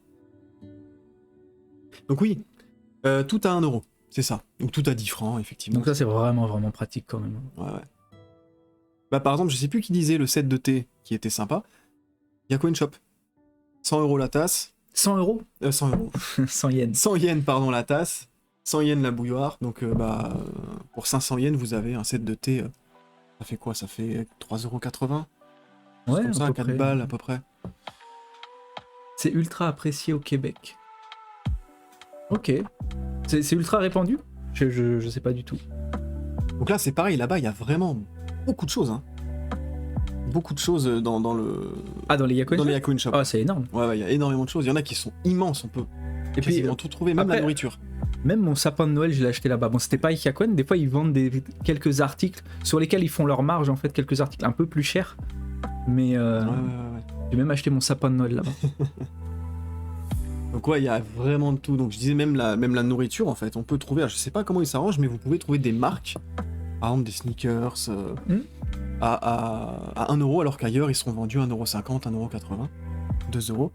Donc oui, tout à 1 euro, c'est ça. Donc tout à 10 francs, effectivement. Donc ça, c'est vraiment, vraiment pratique quand même. Ouais, ouais. Bah, par exemple, je sais plus qui disait le set de thé qui était sympa. Hyakuen Shop. 100 euros la tasse. 100 euros 100 euros. 100 yens. 100 yens, pardon, la tasse. 100 yens la bouilloire. Donc, pour 500 yens, vous avez un set de thé. Ça fait quoi? Ça fait 3,80 €. Ouais, Comme ça, à peu 4 près. balles à peu près. C'est ultra apprécié au Québec. Ok. C'est ultra répandu? Je sais pas du tout. Donc là, c'est pareil. Là-bas, il y a vraiment beaucoup de choses. Hein. Beaucoup de choses dans le. Ah, dans les Hyakuen Dans les Shop? Hyakuen Shop. Ah, c'est énorme. Ouais, il y a énormément de choses. Il y en a qui sont immenses. On peut Et puis, quasiment tout trouver, même après- la nourriture. même mon sapin de Noël, je l'ai acheté là-bas. Bon, c'était pas Hyakuen. Des fois, ils vendent quelques articles sur lesquels ils font leur marge, en fait, quelques articles un peu plus chers. Mais Ouais. j'ai même acheté mon sapin de Noël là-bas. Donc ouais, il y a vraiment de tout. Donc je disais même la nourriture en fait, on peut trouver, je sais pas comment ils s'arrangent, mais vous pouvez trouver des marques, par exemple des sneakers, à 1 euro, alors qu'ailleurs ils sont vendus 1,50 €, 1,80 €, 2 €.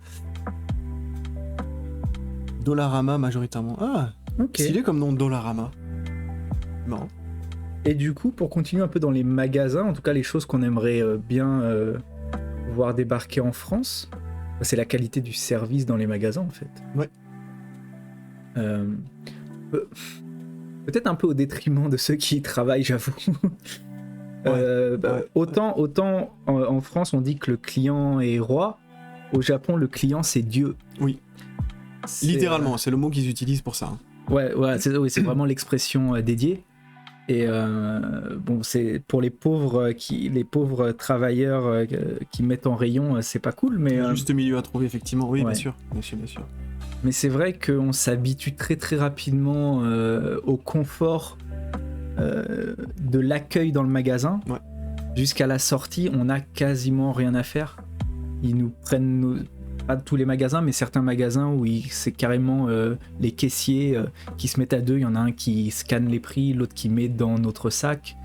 Dollarama majoritairement. Ah, Ok. stylé comme nom, Dollarama. Non. Et du coup, pour continuer un peu dans les magasins, en tout cas les choses qu'on aimerait bien voir débarquer en France, c'est la qualité du service dans les magasins en fait. Ouais. Peut-être un peu au détriment de ceux qui y travaillent, j'avoue. Ouais. Autant en France on dit que le client est roi, au Japon le client c'est Dieu. Oui. C'est, Littéralement, c'est le mot qu'ils utilisent pour ça. Hein. Ouais, c'est vraiment l'expression dédiée. Et bon, c'est pour les pauvres travailleurs qui mettent en rayon, c'est pas cool, mais Le juste milieu à trouver, effectivement. Oui, ouais. bien sûr. Bien sûr. mais c'est vrai qu'on s'habitue très très rapidement au confort de l'accueil dans le magasin. Ouais. Jusqu'à la sortie, on n'a quasiment rien à faire. Ils nous prennent pas tous les magasins, mais certains magasins où c'est carrément les caissiers qui se mettent à deux. Il y en a un qui scanne les prix, l'autre qui met dans notre sac,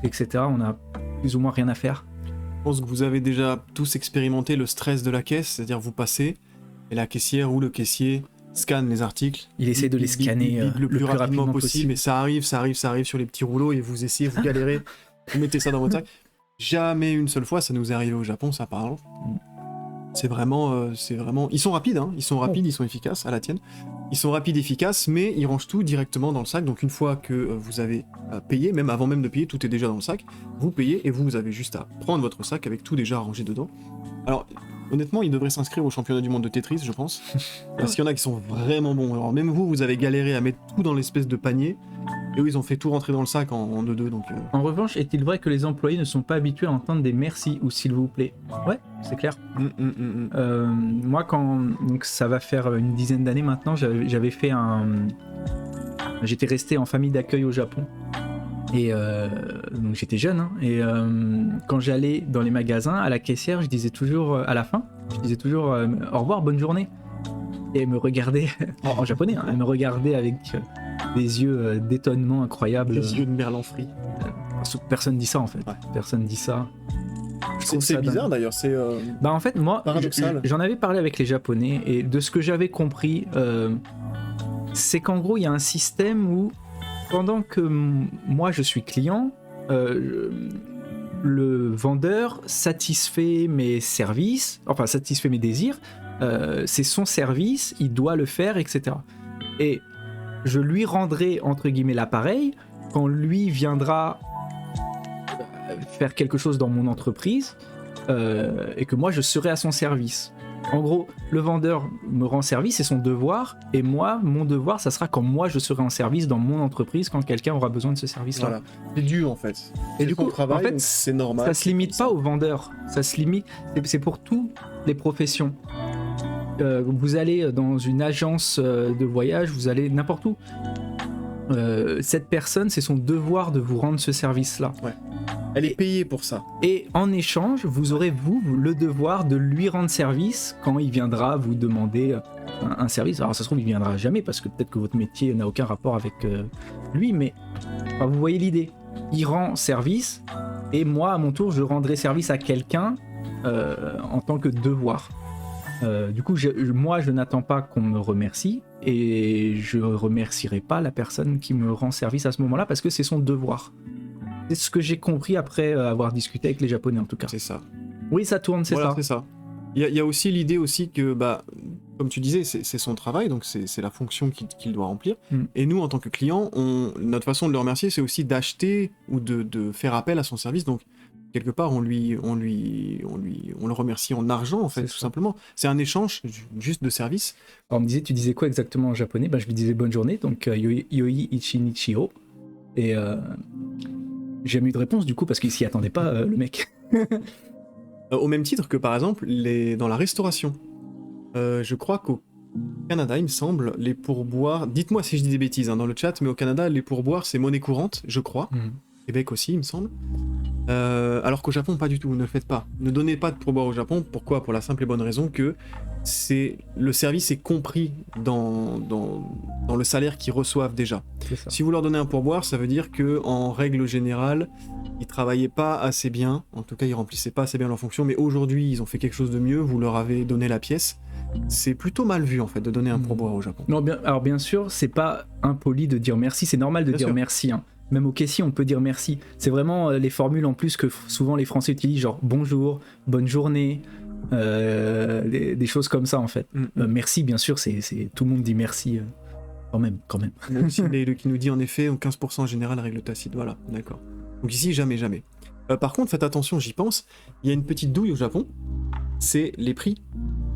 etc. On a plus ou moins rien à faire. Je pense que vous avez déjà tous expérimenté le stress de la caisse, c'est-à-dire vous passez et la caissière ou le caissier scanne les articles. Il essaie de les scanner le plus rapidement possible, mais ça arrive sur les petits rouleaux et vous essayez, vous galérez, vous mettez ça dans votre sac. Jamais une seule fois, ça nous est arrivé au Japon, ça par exemple. C'est vraiment, ils sont rapides, hein. Ils sont rapides, ils sont efficaces, à la tienne. Ils sont rapides, efficaces, mais ils rangent tout directement dans le sac. Donc une fois que vous avez payé, même avant même de payer, tout est déjà dans le sac. Vous payez et vous avez juste à prendre votre sac avec tout déjà rangé dedans. Alors honnêtement, ils devraient s'inscrire au championnat du monde de Tetris, je pense, parce qu'il y en a qui sont vraiment bons. Alors même vous avez galéré à mettre tout dans l'espèce de panier, et eux ils ont fait tout rentrer dans le sac en 2-2, donc. En revanche, est-il vrai que les employés ne sont pas habitués à entendre des merci ou s'il vous plaît? Ouais, c'est clair. Moi, donc ça va faire une dizaine d'années maintenant, j'avais fait j'étais resté en famille d'accueil au Japon. Et donc j'étais jeune, hein, et quand j'allais dans les magasins, à la caissière, je disais toujours, à la fin, au revoir, bonne journée. Et elle me regardait, en japonais, hein, elle me regardait avec des yeux d'étonnement incroyable. Les yeux de Merlan Free. Personne dit ça en fait, Ouais. Personne dit ça. Je trouve C'est ça bizarre dingue. d'ailleurs, c'est. Bah en fait, moi, Paradoxal. j'en avais parlé avec les Japonais, et de ce que j'avais compris, c'est qu'en gros, il y a un système où, pendant que moi je suis client, le vendeur satisfait mes services, enfin satisfait mes désirs, c'est son service, il doit le faire, etc. Et je lui rendrai entre guillemets l'appareil quand lui viendra faire quelque chose dans mon entreprise et que moi je serai à son service. En gros, le vendeur me rend service, c'est son devoir, et moi, mon devoir, ça sera quand moi je serai en service dans mon entreprise, quand quelqu'un aura besoin de ce service-là. Voilà. C'est dû en fait. Et du coup, travail, en fait, donc c'est normal. Ça se limite pas au vendeur, ça se limite, c'est pour toutes les professions. Vous allez dans une agence de voyage, vous allez n'importe où. Cette personne, c'est son devoir de vous rendre ce service-là. Ouais. Elle est payée pour ça. Et en échange, vous aurez vous le devoir de lui rendre service quand il viendra vous demander un service. Alors ça se trouve, il viendra jamais parce que peut-être que votre métier n'a aucun rapport avec lui, mais enfin, vous voyez l'idée. Il rend service et moi, à mon tour, je rendrai service à quelqu'un en tant que devoir. Du coup, moi, je n'attends pas qu'on me remercie et je remercierai pas la personne qui me rend service à ce moment-là parce que c'est son devoir. C'est ce que j'ai compris après avoir discuté avec les Japonais en tout cas. C'est ça. Oui, ça tourne, c'est voilà, ça. C'est ça. Il y a aussi l'idée aussi que, bah, comme tu disais, c'est son travail, donc c'est la fonction qu'il doit remplir. Et nous, en tant que clients, notre façon de le remercier, c'est aussi d'acheter ou de faire appel à son service. Donc, quelque part, on le remercie en argent, en fait, tout simplement. C'est un échange juste de service. Alors, on me disait, tu disais quoi exactement en japonais? Je lui disais bonne journée, donc yoi ichinichi o. Et j'ai jamais eu de réponse du coup parce qu'il s'y attendait pas, le mec. Au même titre que par exemple dans la restauration. Je crois qu'au Canada, il me semble, les pourboires. Dites-moi si je dis des bêtises dans le chat, mais au Canada, les pourboires c'est monnaie courante, je crois. Québec aussi, il me semble. Alors qu'au Japon, pas du tout, ne le faites pas. Ne donnez pas de pourboire au Japon. Pourquoi? Pour la simple et bonne raison que le service est compris dans le salaire qu'ils reçoivent déjà. Si vous leur donnez un pourboire, ça veut dire que en règle générale, ils travaillaient pas assez bien. En tout cas, ils remplissaient pas assez bien leur fonction. Mais aujourd'hui, ils ont fait quelque chose de mieux. Vous leur avez donné la pièce. C'est plutôt mal vu en fait de donner un pourboire au Japon. Non, alors bien sûr, c'est pas impoli de dire merci. C'est normal de dire merci. Hein. Même au caissier, on peut dire merci. C'est vraiment les formules en plus que souvent les Français utilisent, genre bonjour, bonne journée, des choses comme ça en fait. Merci, bien sûr, c'est tout le monde dit merci quand même. Même si qui nous dit en effet 15% en général règle tacite. Voilà, d'accord. Donc ici, jamais. Par contre, faites attention, j'y pense. Il y a une petite douille au Japon. C'est les prix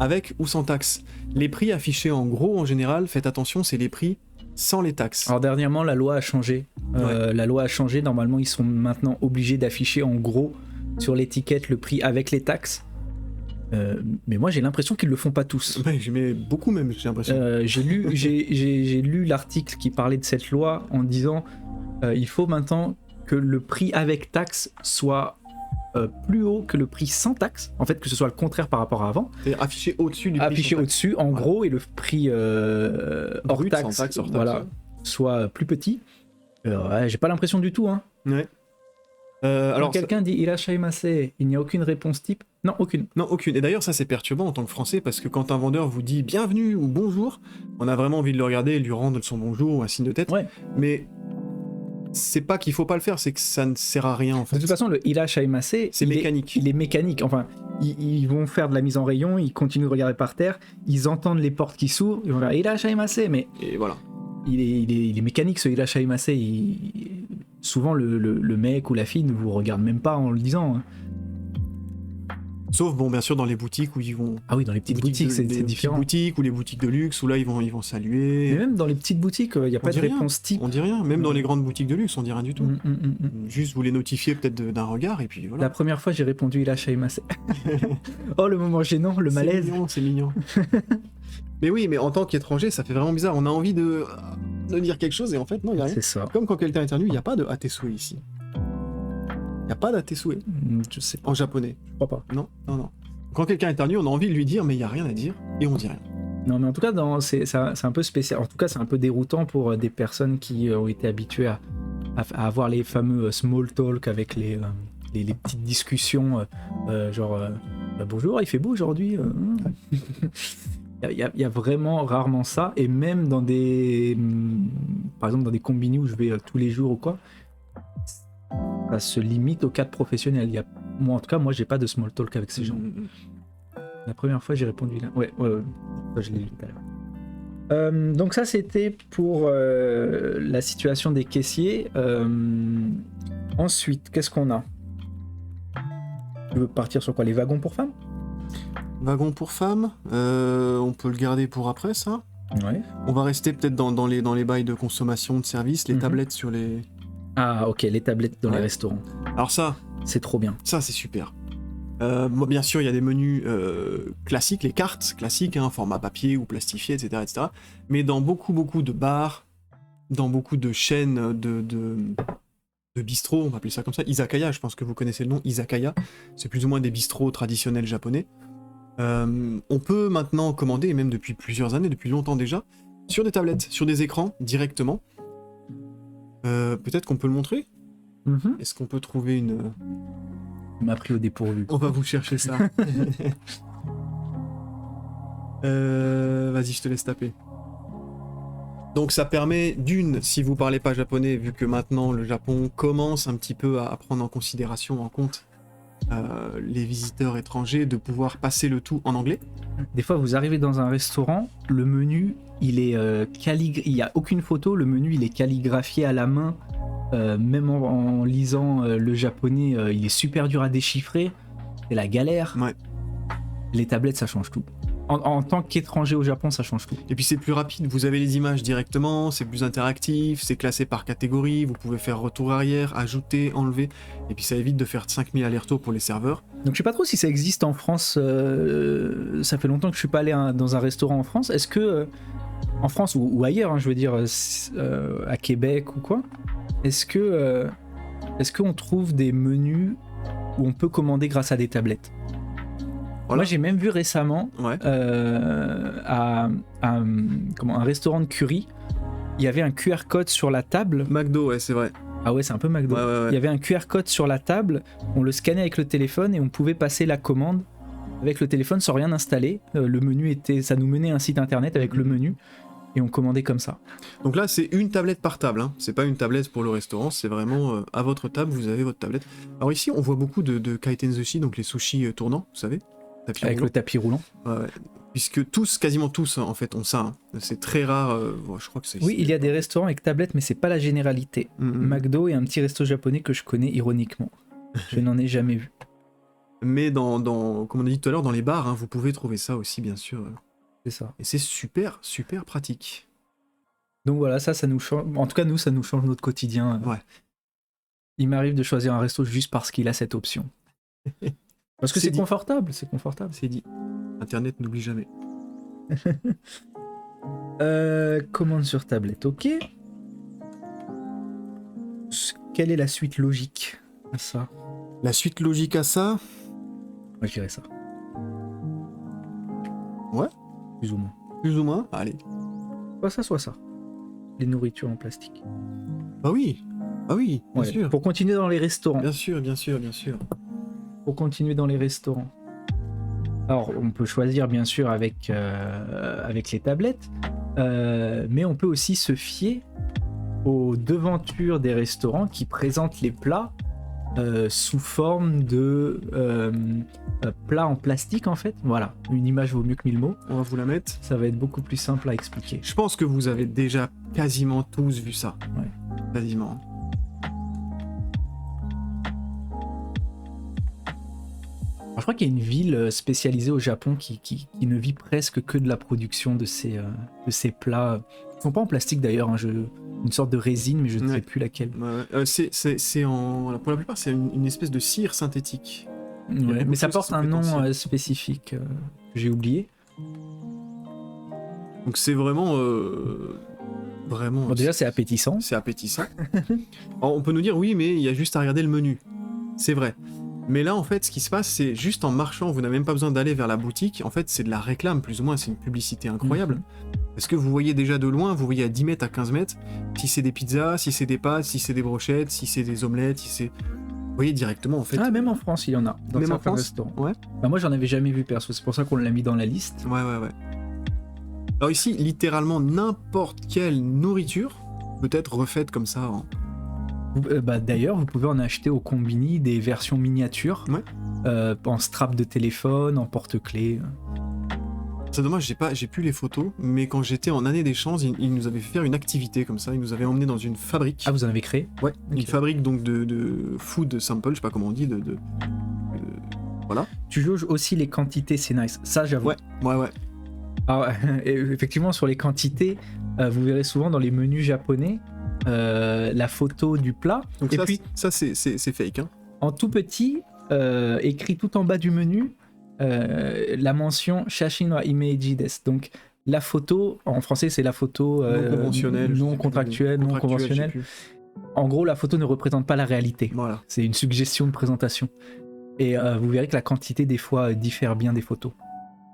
avec ou sans taxes. Les prix affichés en gros en général, faites attention, c'est les prix sans les taxes. Alors dernièrement, la loi a changé. La loi a changé. Normalement, ils sont maintenant obligés d'afficher en gros sur l'étiquette le prix avec les taxes. Mais moi, j'ai l'impression qu'ils le font pas tous. Ouais, mais beaucoup même, j'ai l'impression. J'ai lu l'article qui parlait de cette loi en disant il faut maintenant que le prix avec taxes soit plus haut que le prix sans taxe, en fait que ce soit le contraire par rapport à avant. C'est affiché au-dessus du prix. Affiché au-dessus, en gros, et le prix hors taxe, voilà, soit plus petit. J'ai pas l'impression du tout. Hein. Ouais. Alors quelqu'un dit irashaimase, il n'y a aucune réponse type. Non, aucune. Non, aucune. Et d'ailleurs, ça c'est perturbant en tant que Français parce que quand un vendeur vous dit bienvenue ou bonjour, on a vraiment envie de le regarder et lui rendre son bonjour ou un signe de tête. Ouais. Mais c'est pas qu'il faut pas le faire, c'est que ça ne sert à rien en fait. De toute façon, le irashaimase, c'est mécanique. Il est mécanique. Enfin, ils vont faire de la mise en rayon, ils continuent de regarder par terre, ils entendent les portes qui s'ouvrent, ils vont faire irashaimase, mais et voilà. Il est mécanique ce irashaimase. Souvent le mec ou la fille ne vous regarde même pas en le disant. Hein. Sauf bon, bien sûr dans les boutiques où ils vont. Ah oui, dans les petites boutiques, c'est différent. Les boutiques ou les boutiques de luxe où là ils vont saluer. Mais même dans les petites boutiques, il n'y a pas de réponse type. On dit rien. Même dans les grandes boutiques de luxe, on dit rien du tout. Juste vous les notifiez peut-être d'un regard et puis voilà. La première fois j'ai répondu irashaimase. Oh le moment gênant, le malaise. C'est mignon. Mais oui, mais en tant qu'étranger, ça fait vraiment bizarre. On a envie de dire quelque chose et en fait non, il y a rien. C'est ça. Comme quand quelqu'un éternue, il n'y a pas de atesue ici. Il n'y a pas d'atesue. Je sais pas. En japonais. Je crois pas. Non. Quand quelqu'un éternue, on a envie de lui dire, mais il n'y a rien à dire, et on dit rien. Non, mais en tout cas, c'est un peu spécial. En tout cas, c'est un peu déroutant pour des personnes qui ont été habituées à avoir les fameux small talk avec les petites discussions, genre bonjour, il fait beau aujourd'hui. Il y a vraiment rarement ça, et même dans par exemple dans des combini où je vais tous les jours ou quoi, ça se limite au cadre professionnel. Moi en tout cas, j'ai pas de small talk avec ces gens. La première fois j'ai répondu là. Ouais, ça, je l'ai lu tout à l'heure. Donc ça c'était pour la situation des caissiers. Ensuite, qu'est-ce qu'on a? Tu veux partir sur quoi? Les wagons pour femmes? Wagon pour femmes, on peut le garder pour après, ça. Ouais. On va rester peut-être dans les bails de consommation de services, les Mhm. tablettes sur les... Ah ok, les tablettes dans les restaurants. Alors ça C'est trop bien. c'est super. Bon, bien sûr, il y a des menus classiques, les cartes classiques, hein, format papier ou plastifié, etc., etc. Mais dans beaucoup de bars, dans beaucoup de chaînes de bistrots, on va appeler ça comme ça, izakaya, je pense que vous connaissez le nom, izakaya, c'est plus ou moins des bistrots traditionnels japonais. On peut maintenant commander, et même depuis plusieurs années, depuis longtemps déjà, sur des tablettes, sur des écrans, directement. Peut-être qu'on peut le montrer? Est-ce qu'on peut trouver une... Il m'a pris au dépourvu. On va vous chercher ça. Vas-y, je te laisse taper. Donc ça permet d'une, si vous parlez pas japonais, vu que maintenant le Japon commence un petit peu à prendre en considération, en compte les visiteurs étrangers, de pouvoir passer le tout en anglais. Des fois, vous arrivez dans un restaurant, le menu, il est il n'y a aucune photo, le menu, il est calligraphié à la main. Même en lisant le japonais, il est super dur à déchiffrer. C'est la galère. Ouais. Les tablettes, ça change tout. En tant qu'étranger au Japon, ça change tout. Et puis c'est plus rapide, vous avez les images directement, c'est plus interactif, c'est classé par catégorie, vous pouvez faire retour arrière, ajouter, enlever, et puis ça évite de faire 5000 allers-retours pour les serveurs. Donc je sais pas trop si ça existe en France. Ça fait longtemps que je suis pas allé dans un restaurant en France. Est-ce que en France ou ailleurs, hein, je veux dire à Québec ou quoi, est-ce qu'on trouve des menus où on peut commander grâce à des tablettes? Voilà. Moi j'ai même vu récemment Ouais. à un restaurant de curry, il y avait un QR code sur la table. McDo, ouais, c'est vrai. Ah ouais, c'est un peu McDo. Ouais. Il y avait un QR code sur la table, on le scannait avec le téléphone et on pouvait passer la commande avec le téléphone sans rien installer. Le menu ça nous menait à un site internet avec le menu et on commandait comme ça. Donc là, c'est une tablette par table, hein. C'est pas une tablette pour le restaurant, c'est vraiment à votre table, vous avez votre tablette. Alors ici, on voit beaucoup de kaiten sushi, donc les sushis tournants, vous savez, tapis Avec roulant. le tapis roulant. Ouais. Puisque quasiment tous, en fait, ont ça. Hein. C'est très rare, je crois que c'est... Oui, il y a des restaurants avec tablette, mais c'est pas la généralité. McDo et un petit resto japonais que je connais ironiquement. Je n'en ai jamais vu. Mais comme on a dit tout à l'heure, dans les bars, hein, vous pouvez trouver ça aussi, bien sûr. C'est ça. Et c'est super pratique. Donc voilà, ça nous change. En tout cas, nous, ça nous change notre quotidien. Ouais. Il m'arrive de choisir un resto juste parce qu'il a cette option. Parce que c'est dit. confortable, c'est confortable. C'est dit. Internet n'oublie jamais. Commande sur tablette, ok. Quelle est la suite logique à ça? La suite logique à ça, Moi, je dirais ça. Ouais. Plus ou moins. plus ou moins, allez. Soit ça. Les nourritures en plastique. Bah oui, bien Ouais, sûr. pour continuer dans les restaurants. Bien sûr. Pour continuer dans les restaurants. Alors, on peut choisir bien sûr avec les tablettes, mais on peut aussi se fier aux devantures des restaurants qui présentent les plats sous forme de plats en plastique en fait. Voilà, une image vaut mieux que 1000 mots. On va vous la mettre. Ça va être beaucoup plus simple à expliquer. Je pense que vous avez déjà quasiment tous vu ça. Ouais. Quasiment. Alors, je crois qu'il y a une ville spécialisée au Japon qui ne vit presque que de la production de ces plats. Ils sont pas en plastique d'ailleurs, hein, une sorte de résine, mais je ne sais plus laquelle. Ouais. Pour la plupart, c'est une espèce de cire synthétique. Ouais, mais ça de choses porte qui un sont nom faites en cire. spécifique que j'ai oublié. Donc c'est vraiment... Bon, déjà, c'est appétissant. C'est appétissant. Alors, on peut nous dire, oui, mais il y a juste à regarder le menu. C'est vrai. Mais là, en fait, ce qui se passe, c'est juste en marchant, vous n'avez même pas besoin d'aller vers la boutique. En fait, c'est de la réclame, plus ou moins, c'est une publicité incroyable. Parce que vous voyez déjà de loin, vous voyez à 10 mètres, à 15 mètres, si c'est des pizzas, si c'est des pâtes, si c'est des brochettes, si c'est des omelettes, si c'est... Vous voyez directement, en fait. Ah, même en France, il y en a. Dans Même en certains France restaurants. Ouais. Bah, moi, j'en avais jamais vu perso. C'est pour ça qu'on l'a mis dans la liste. Ouais. Alors ici, littéralement, n'importe quelle nourriture peut être refaite comme ça. D'ailleurs, vous pouvez en acheter au Combini des versions miniatures. Ouais. En strap de téléphone, en porte-clés. c'est dommage, j'ai plus les photos, mais quand j'étais en année d'échange, ils nous avaient fait faire une activité comme ça. Ils nous avaient emmené dans une fabrique. Ah, vous en avez créé? Ouais, Ok. une fabrique donc de food sample, je sais pas comment on dit, voilà. Tu jauges aussi les quantités, c'est nice. Ça, j'avoue. Ouais. Ah ouais, et effectivement, sur les quantités, vous verrez souvent dans les menus japonais la photo du plat. Donc et ça, puis, c'est fake, hein. en tout petit, écrit tout en bas du menu, la mention Shashin wa Imeiji desu. Donc, la photo, en français, c'est la photo Non conventionnelle, non contractuelle, non conventionnelle. je sais plus. En gros, la photo ne représente pas la réalité. Voilà. C'est une suggestion de présentation. Et vous verrez que la quantité, des fois, diffère bien des photos.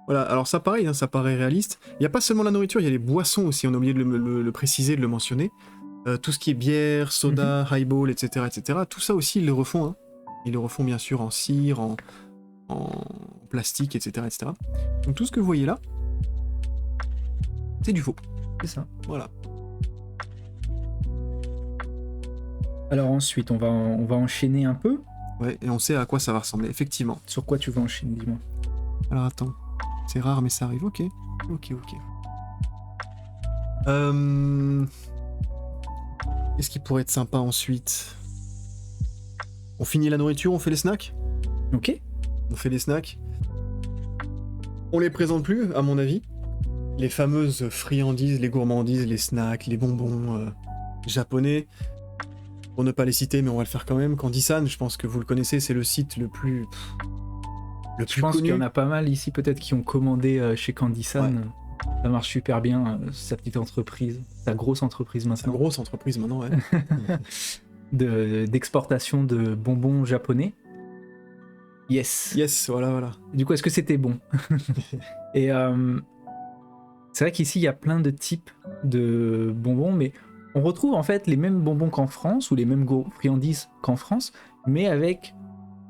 Voilà, alors ça pareil, hein, ça paraît réaliste. Il n'y a pas seulement la nourriture, il y a les boissons aussi, on a oublié de le préciser, de le mentionner. Tout ce qui est bière, soda, highball, etc., etc. Tout ça aussi, ils le refont. Hein. Ils le refont bien sûr en cire, en plastique, etc., etc. Donc tout ce que vous voyez là, c'est du faux. C'est ça. Voilà. Alors ensuite, on va enchaîner un peu. Ouais, et on sait à quoi ça va ressembler, effectivement. Sur quoi tu veux enchaîner, dis-moi. Alors attends, c'est rare mais ça arrive, ok. Qu'est-ce qui pourrait être sympa ensuite? On finit la nourriture, on fait les snacks? Ok. On fait les snacks. On les présente plus, à mon avis. Les fameuses friandises, les gourmandises, les snacks, les bonbons japonais. Pour ne pas les citer, mais on va le faire quand même. Candy-san, je pense que vous le connaissez, c'est le site le plus Je pense qu'il y en a pas mal ici peut-être qui ont commandé chez Candy-san. Ouais. Ça marche super bien, sa petite entreprise, sa grosse entreprise C'est une maintenant, grosse entreprise maintenant, ouais. d'exportation de bonbons japonais. Yes. Yes, voilà. Du coup, est-ce que c'était bon? Et c'est vrai qu'ici, il y a plein de types de bonbons, mais on retrouve en fait les mêmes bonbons qu'en France, ou les mêmes friandises qu'en France, mais avec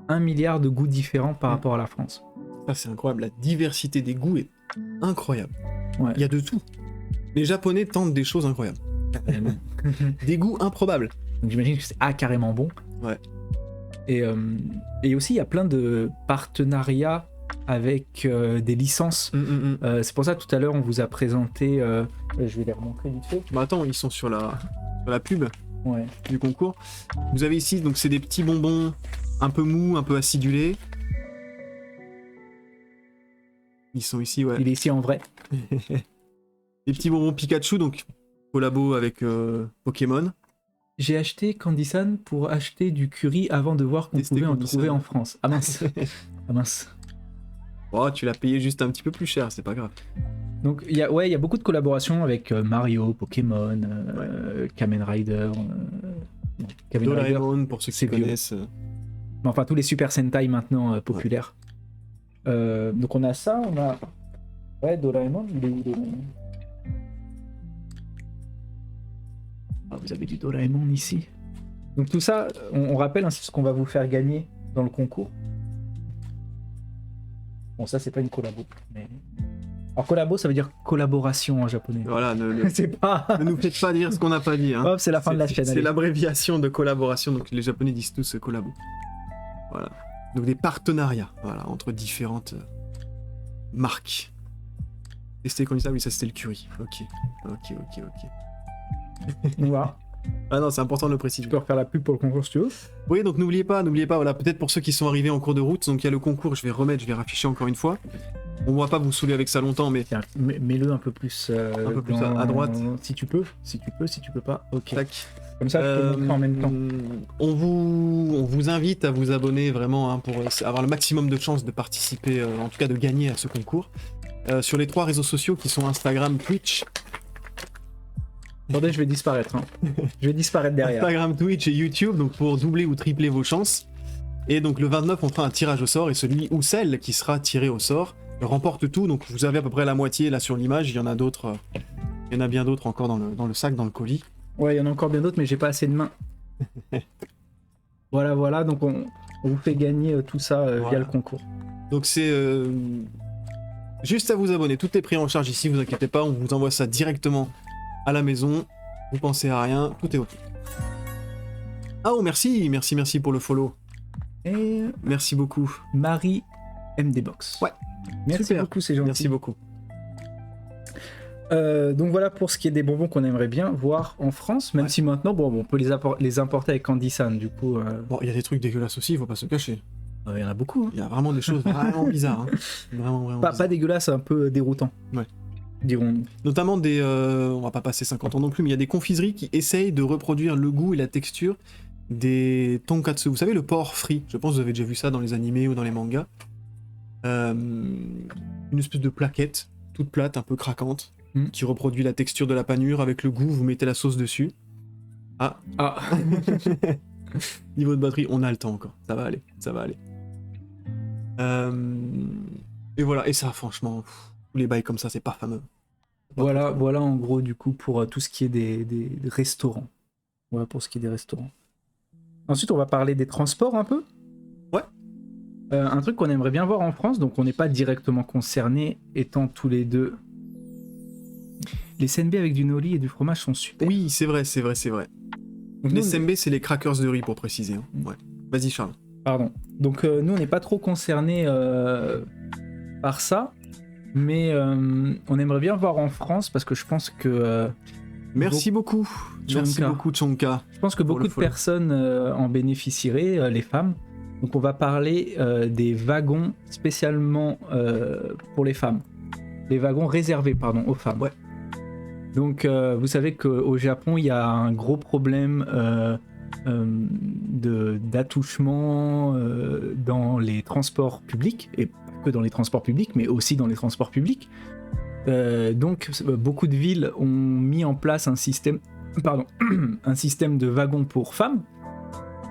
1 milliard de goûts différents par rapport à la France. Ça, c'est incroyable. La diversité des goûts est incroyable. Ouais. Il y a de tout. Les Japonais tentent des choses incroyables. Des goûts improbables. Donc j'imagine que c'est carrément bon. Ouais. Et aussi, il y a plein de partenariats avec des licences. C'est pour ça que tout à l'heure, on vous a présenté... je vais les remontrer vite fait. Bah attends, ils sont sur la pub Ouais. du concours. Vous avez ici, donc c'est des petits bonbons un peu mous, un peu acidulés. Ils sont ici, ouais. Il est ici en vrai. Des petits bonbons Pikachu, donc collabo avec Pokémon. J'ai acheté Candy-san pour acheter du curry avant de voir qu'on Tester pouvait en Candy-san. trouver en France. Ah mince. Ah mince. Oh, tu l'as payé juste un petit peu plus cher, c'est pas grave. Donc il y a beaucoup de collaborations avec Mario, Pokémon, Kamen Rider. Kamen Rider. Doraemon, pour ceux qui c'est vieux. connaissent. Mais enfin tous les Super Sentai maintenant populaires. Donc on a ça, on a... Ouais, Doraemon, il est où Doraemon? Ah, vous avez du Doraemon ici. Donc tout ça, on rappelle, hein, c'est ce qu'on va vous faire gagner dans le concours. Bon, ça c'est pas une collabo, mais... Alors collabo, ça veut dire collaboration en japonais. Voilà, C'est pas... ne nous faites pas dire ce qu'on n'a pas dit. Hein. Hop, c'est la fin de la chaîne. C'est allez. l'abréviation de collaboration, donc les Japonais disent tous collabo. Voilà. Donc des partenariats, voilà, entre différentes marques. Tester comme ça, oui, ça c'était le curry. Ok. Voilà. Ah non, c'est important de le préciser. Tu peux refaire la pub pour le concours si tu veux. Oui, donc n'oubliez pas, voilà, peut-être pour ceux qui sont arrivés en cours de route, donc il y a le concours, je vais rafficher encore une fois. On va pas vous saouler avec ça longtemps, mais Tiens, mets-le un peu plus... un peu plus à droite. Si tu peux pas. Ok. Tac. Comme ça, je peux montrer en même temps. On vous invite à vous abonner vraiment hein, pour avoir le maximum de chances de participer, en tout cas de gagner à ce concours. Sur les 3 réseaux sociaux qui sont Instagram, Twitch. Attendez, je vais disparaître. Hein. Je vais disparaître derrière. Instagram, Twitch et YouTube, donc pour doubler ou tripler vos chances. Et donc le 29, on fera un tirage au sort, et celui ou celle qui sera tiré au sort remporte tout. Donc vous avez à peu près la moitié là sur l'image, il y en a d'autres, il y en a bien d'autres encore dans le sac, dans le colis. Ouais, il y en a encore bien d'autres, mais j'ai pas assez de mains. Voilà, donc on vous fait gagner tout ça Voilà. via le concours. Donc c'est juste à vous abonner, tout est pris en charge ici, vous inquiétez pas, on vous envoie ça directement à la maison, vous pensez à rien, tout est ok. Ah oh merci pour le follow, Et merci beaucoup. Marie MD Box. Ouais. Merci Super. beaucoup, c'est gentil. Merci beaucoup. Donc voilà pour ce qui est des bonbons qu'on aimerait bien voir en France, même si maintenant, bon, on peut les importer avec Candy-San, du coup. Bon, il y a des trucs dégueulasses aussi, il faut pas se cacher. Il y en a beaucoup. Hein. Il y a vraiment des choses vraiment bizarres. Hein. Vraiment Pas dégueulasse, un peu déroutant. Ouais. Dirons-nous. Notamment des... on va pas passer 50 ans non plus, mais il y a des confiseries qui essayent de reproduire le goût et la texture des tonkatsu. Vous savez, le porc frit. Je pense que vous avez déjà vu ça dans les animés ou dans les mangas. Une espèce de plaquette, toute plate, un peu craquante, qui reproduit la texture de la panure avec le goût. Vous mettez la sauce dessus. Ah. Niveau de batterie, on a le temps encore. Ça va aller. Et voilà, et ça, franchement, les bails comme ça, c'est pas fameux. Voilà en gros, du coup, pour tout ce qui est des restaurants. Voilà pour ce qui est des restaurants. Ensuite, on va parler des transports un peu. Ouais. Un truc qu'on aimerait bien voir en France, donc on n'est pas directement concernés, étant tous les deux. Les SNB avec du noli et du fromage sont super. Oui, c'est vrai. Donc, les SMB, c'est les crackers de riz, pour préciser. Hein. Ouais. Vas-y, Charles. Pardon. Donc nous, on n'est pas trop concernés par ça, mais on aimerait bien voir en France, parce que je pense que... Merci beaucoup, Tchonka. Je pense que beaucoup de personnes en bénéficieraient, les femmes. Donc on va parler des wagons spécialement pour les femmes. Les wagons réservés, aux femmes. Ouais. Donc vous savez qu'au Japon, il y a un gros problème d'attouchement dans les transports publics, et pas que dans les transports publics, mais aussi dans les transports publics. Donc beaucoup de villes ont mis en place un système de wagons pour femmes,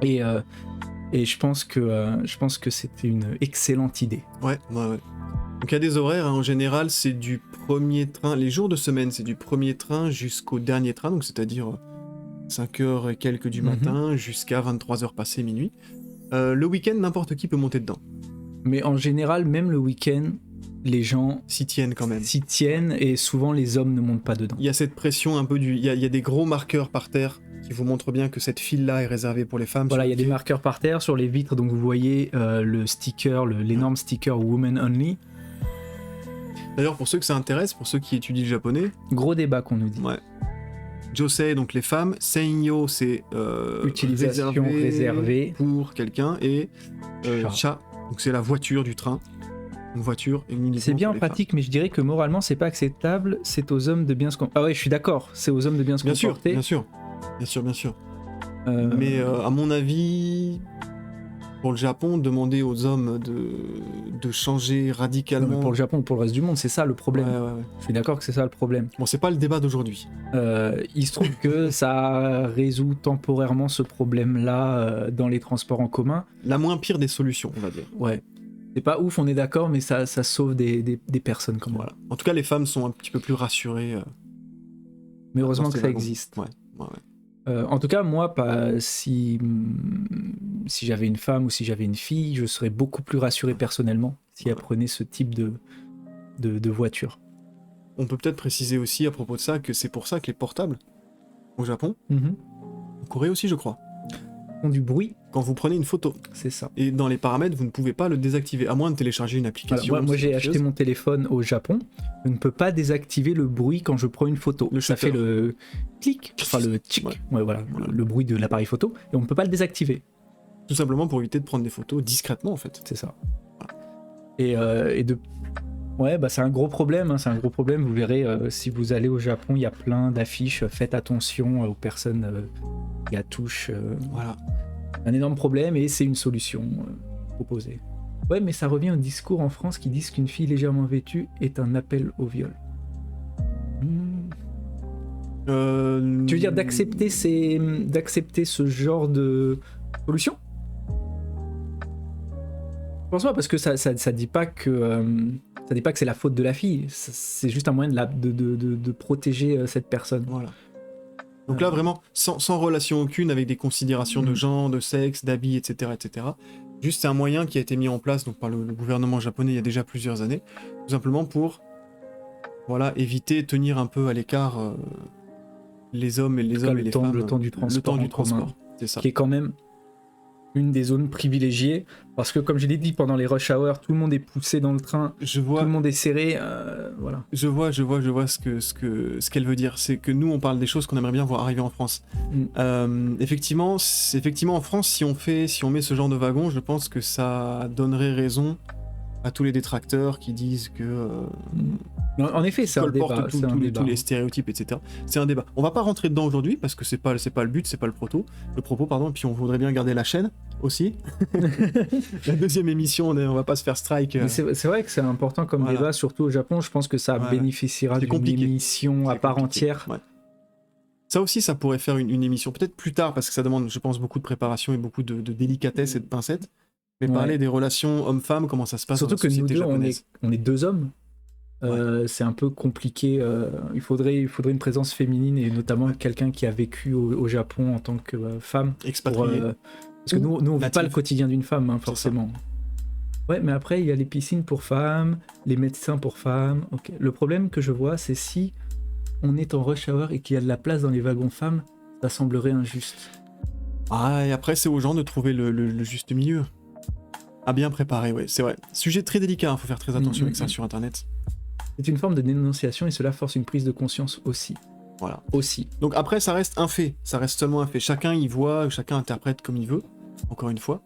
et je pense que c'était une excellente idée. Ouais. Donc il y a des horaires, hein. En général c'est du premier train, les jours de semaine c'est du premier train jusqu'au dernier train, donc c'est-à-dire 5h et quelques du matin jusqu'à 23h passé minuit. Le week-end, n'importe qui peut monter dedans. Mais en général, même le week-end, les gens s'y tiennent quand même. Et souvent les hommes ne montent pas dedans. Il y a cette pression un peu il y a des gros marqueurs par terre qui vous montrent bien que cette file-là est réservée pour les femmes. Voilà, il y a des marqueurs par terre sur les vitres, donc vous voyez le sticker, l'énorme sticker Women Only. D'ailleurs, pour ceux que ça intéresse, pour ceux qui étudient le japonais... Gros débat qu'on nous dit. Ouais. Josei, donc les femmes. Seinyo, c'est utilisation réservée pour quelqu'un. Et cha, donc c'est la voiture du train. Une voiture et uniquement. C'est bien en pratique, mais je dirais que moralement, c'est pas acceptable. C'est aux hommes de bien se comporter. Ah ouais, je suis d'accord. C'est aux hommes de bien se comporter. Bien sûr. Mais à mon avis, pour le Japon, demander aux hommes de changer radicalement... Non, pour le Japon ou pour le reste du monde, c'est ça le problème. Ouais. Je suis d'accord que c'est ça le problème. Bon, c'est pas le débat d'aujourd'hui. Il se trouve que ça résout temporairement ce problème-là dans les transports en commun. La moins pire des solutions, on va dire. Ouais. C'est pas ouf, on est d'accord, mais ça sauve des personnes comme moi. Voilà. En tout cas, les femmes sont un petit peu plus rassurées. Mais heureusement que ça existe. Ouais. En tout cas, moi, si j'avais une femme ou si j'avais une fille, je serais beaucoup plus rassuré personnellement si elle prenait ce type de voiture. On peut peut-être préciser aussi à propos de ça que c'est pour ça que les portables au Japon, en Corée aussi, je crois, font du bruit quand vous prenez une photo. C'est ça. Et dans les paramètres, vous ne pouvez pas le désactiver, à moins de télécharger une application. Moi j'ai acheté mon téléphone au Japon. Je ne peux pas désactiver le bruit quand je prends une photo. Ça fait le clic, enfin le tchic. Ouais, voilà. Le bruit de l'appareil photo. Et on ne peut pas le désactiver. Tout simplement pour éviter de prendre des photos discrètement, en fait. C'est ça. Voilà. Ouais, bah c'est un gros problème. Hein, c'est un gros problème. Vous verrez, si vous allez au Japon, il y a plein d'affiches. Faites attention aux personnes qui attouchent. Voilà. Un énorme problème et c'est une solution proposée. Ouais, mais ça revient au discours en France qui disent qu'une fille légèrement vêtue est un appel au viol. Tu veux dire d'accepter ce genre de solution ? Je pense pas, parce que ça dit pas que c'est la faute de la fille. C'est juste un moyen de protéger cette personne. Voilà. Donc là, vraiment, sans relation aucune, avec des considérations de genre, de sexe, d'habits, etc., etc. Juste, c'est un moyen qui a été mis en place donc, par le gouvernement japonais il y a déjà plusieurs années, tout simplement pour éviter, tenir un peu à l'écart les hommes et les femmes. Le temps du transport. C'est ça. Qui est quand même une des zones privilégiées, parce que comme je l'ai dit, pendant les rush hours, tout le monde est poussé dans le train, tout le monde est serré, voilà. Je vois ce qu'elle veut dire. C'est que nous, on parle des choses qu'on aimerait bien voir arriver en France. Effectivement, en France, si on met ce genre de wagon, je pense que ça donnerait raison à tous les détracteurs qui disent que en effet, c'est un débat, tous les stéréotypes, etc. C'est un débat. On va pas rentrer dedans aujourd'hui parce que c'est pas le but, c'est pas le propos, pardon. Et puis on voudrait bien garder la chaîne aussi. La deuxième émission, on va pas se faire strike. C'est vrai que c'est important comme débat, surtout au Japon. Je pense que ça bénéficiera d'une émission à part entière. Ouais. Ça aussi, ça pourrait faire une émission peut-être plus tard parce que ça demande, je pense, beaucoup de préparation et beaucoup de délicatesse et de pincettes. Mais parler des relations hommes-femmes, comment ça se passe surtout dans la société japonaise. on est deux hommes. C'est un peu compliqué. Il faudrait une présence féminine et notamment quelqu'un qui a vécu au Japon en tant que femme. Expatriée. Parce que nous on vit pas le quotidien d'une femme, hein, forcément. Ouais, mais après, il y a les piscines pour femmes, les médecins pour femmes. Okay. Le problème que je vois, c'est si on est en rush hour et qu'il y a de la place dans les wagons femmes, ça semblerait injuste. Ah, et après, c'est aux gens de trouver le juste milieu. À bien préparer, ouais, c'est vrai. Sujet très délicat, il faut faire très attention avec ça sur Internet. C'est une forme de dénonciation et cela force une prise de conscience aussi. Voilà. Aussi. Donc après, ça reste un fait, ça reste seulement un fait. Chacun y voit, chacun interprète comme il veut, encore une fois.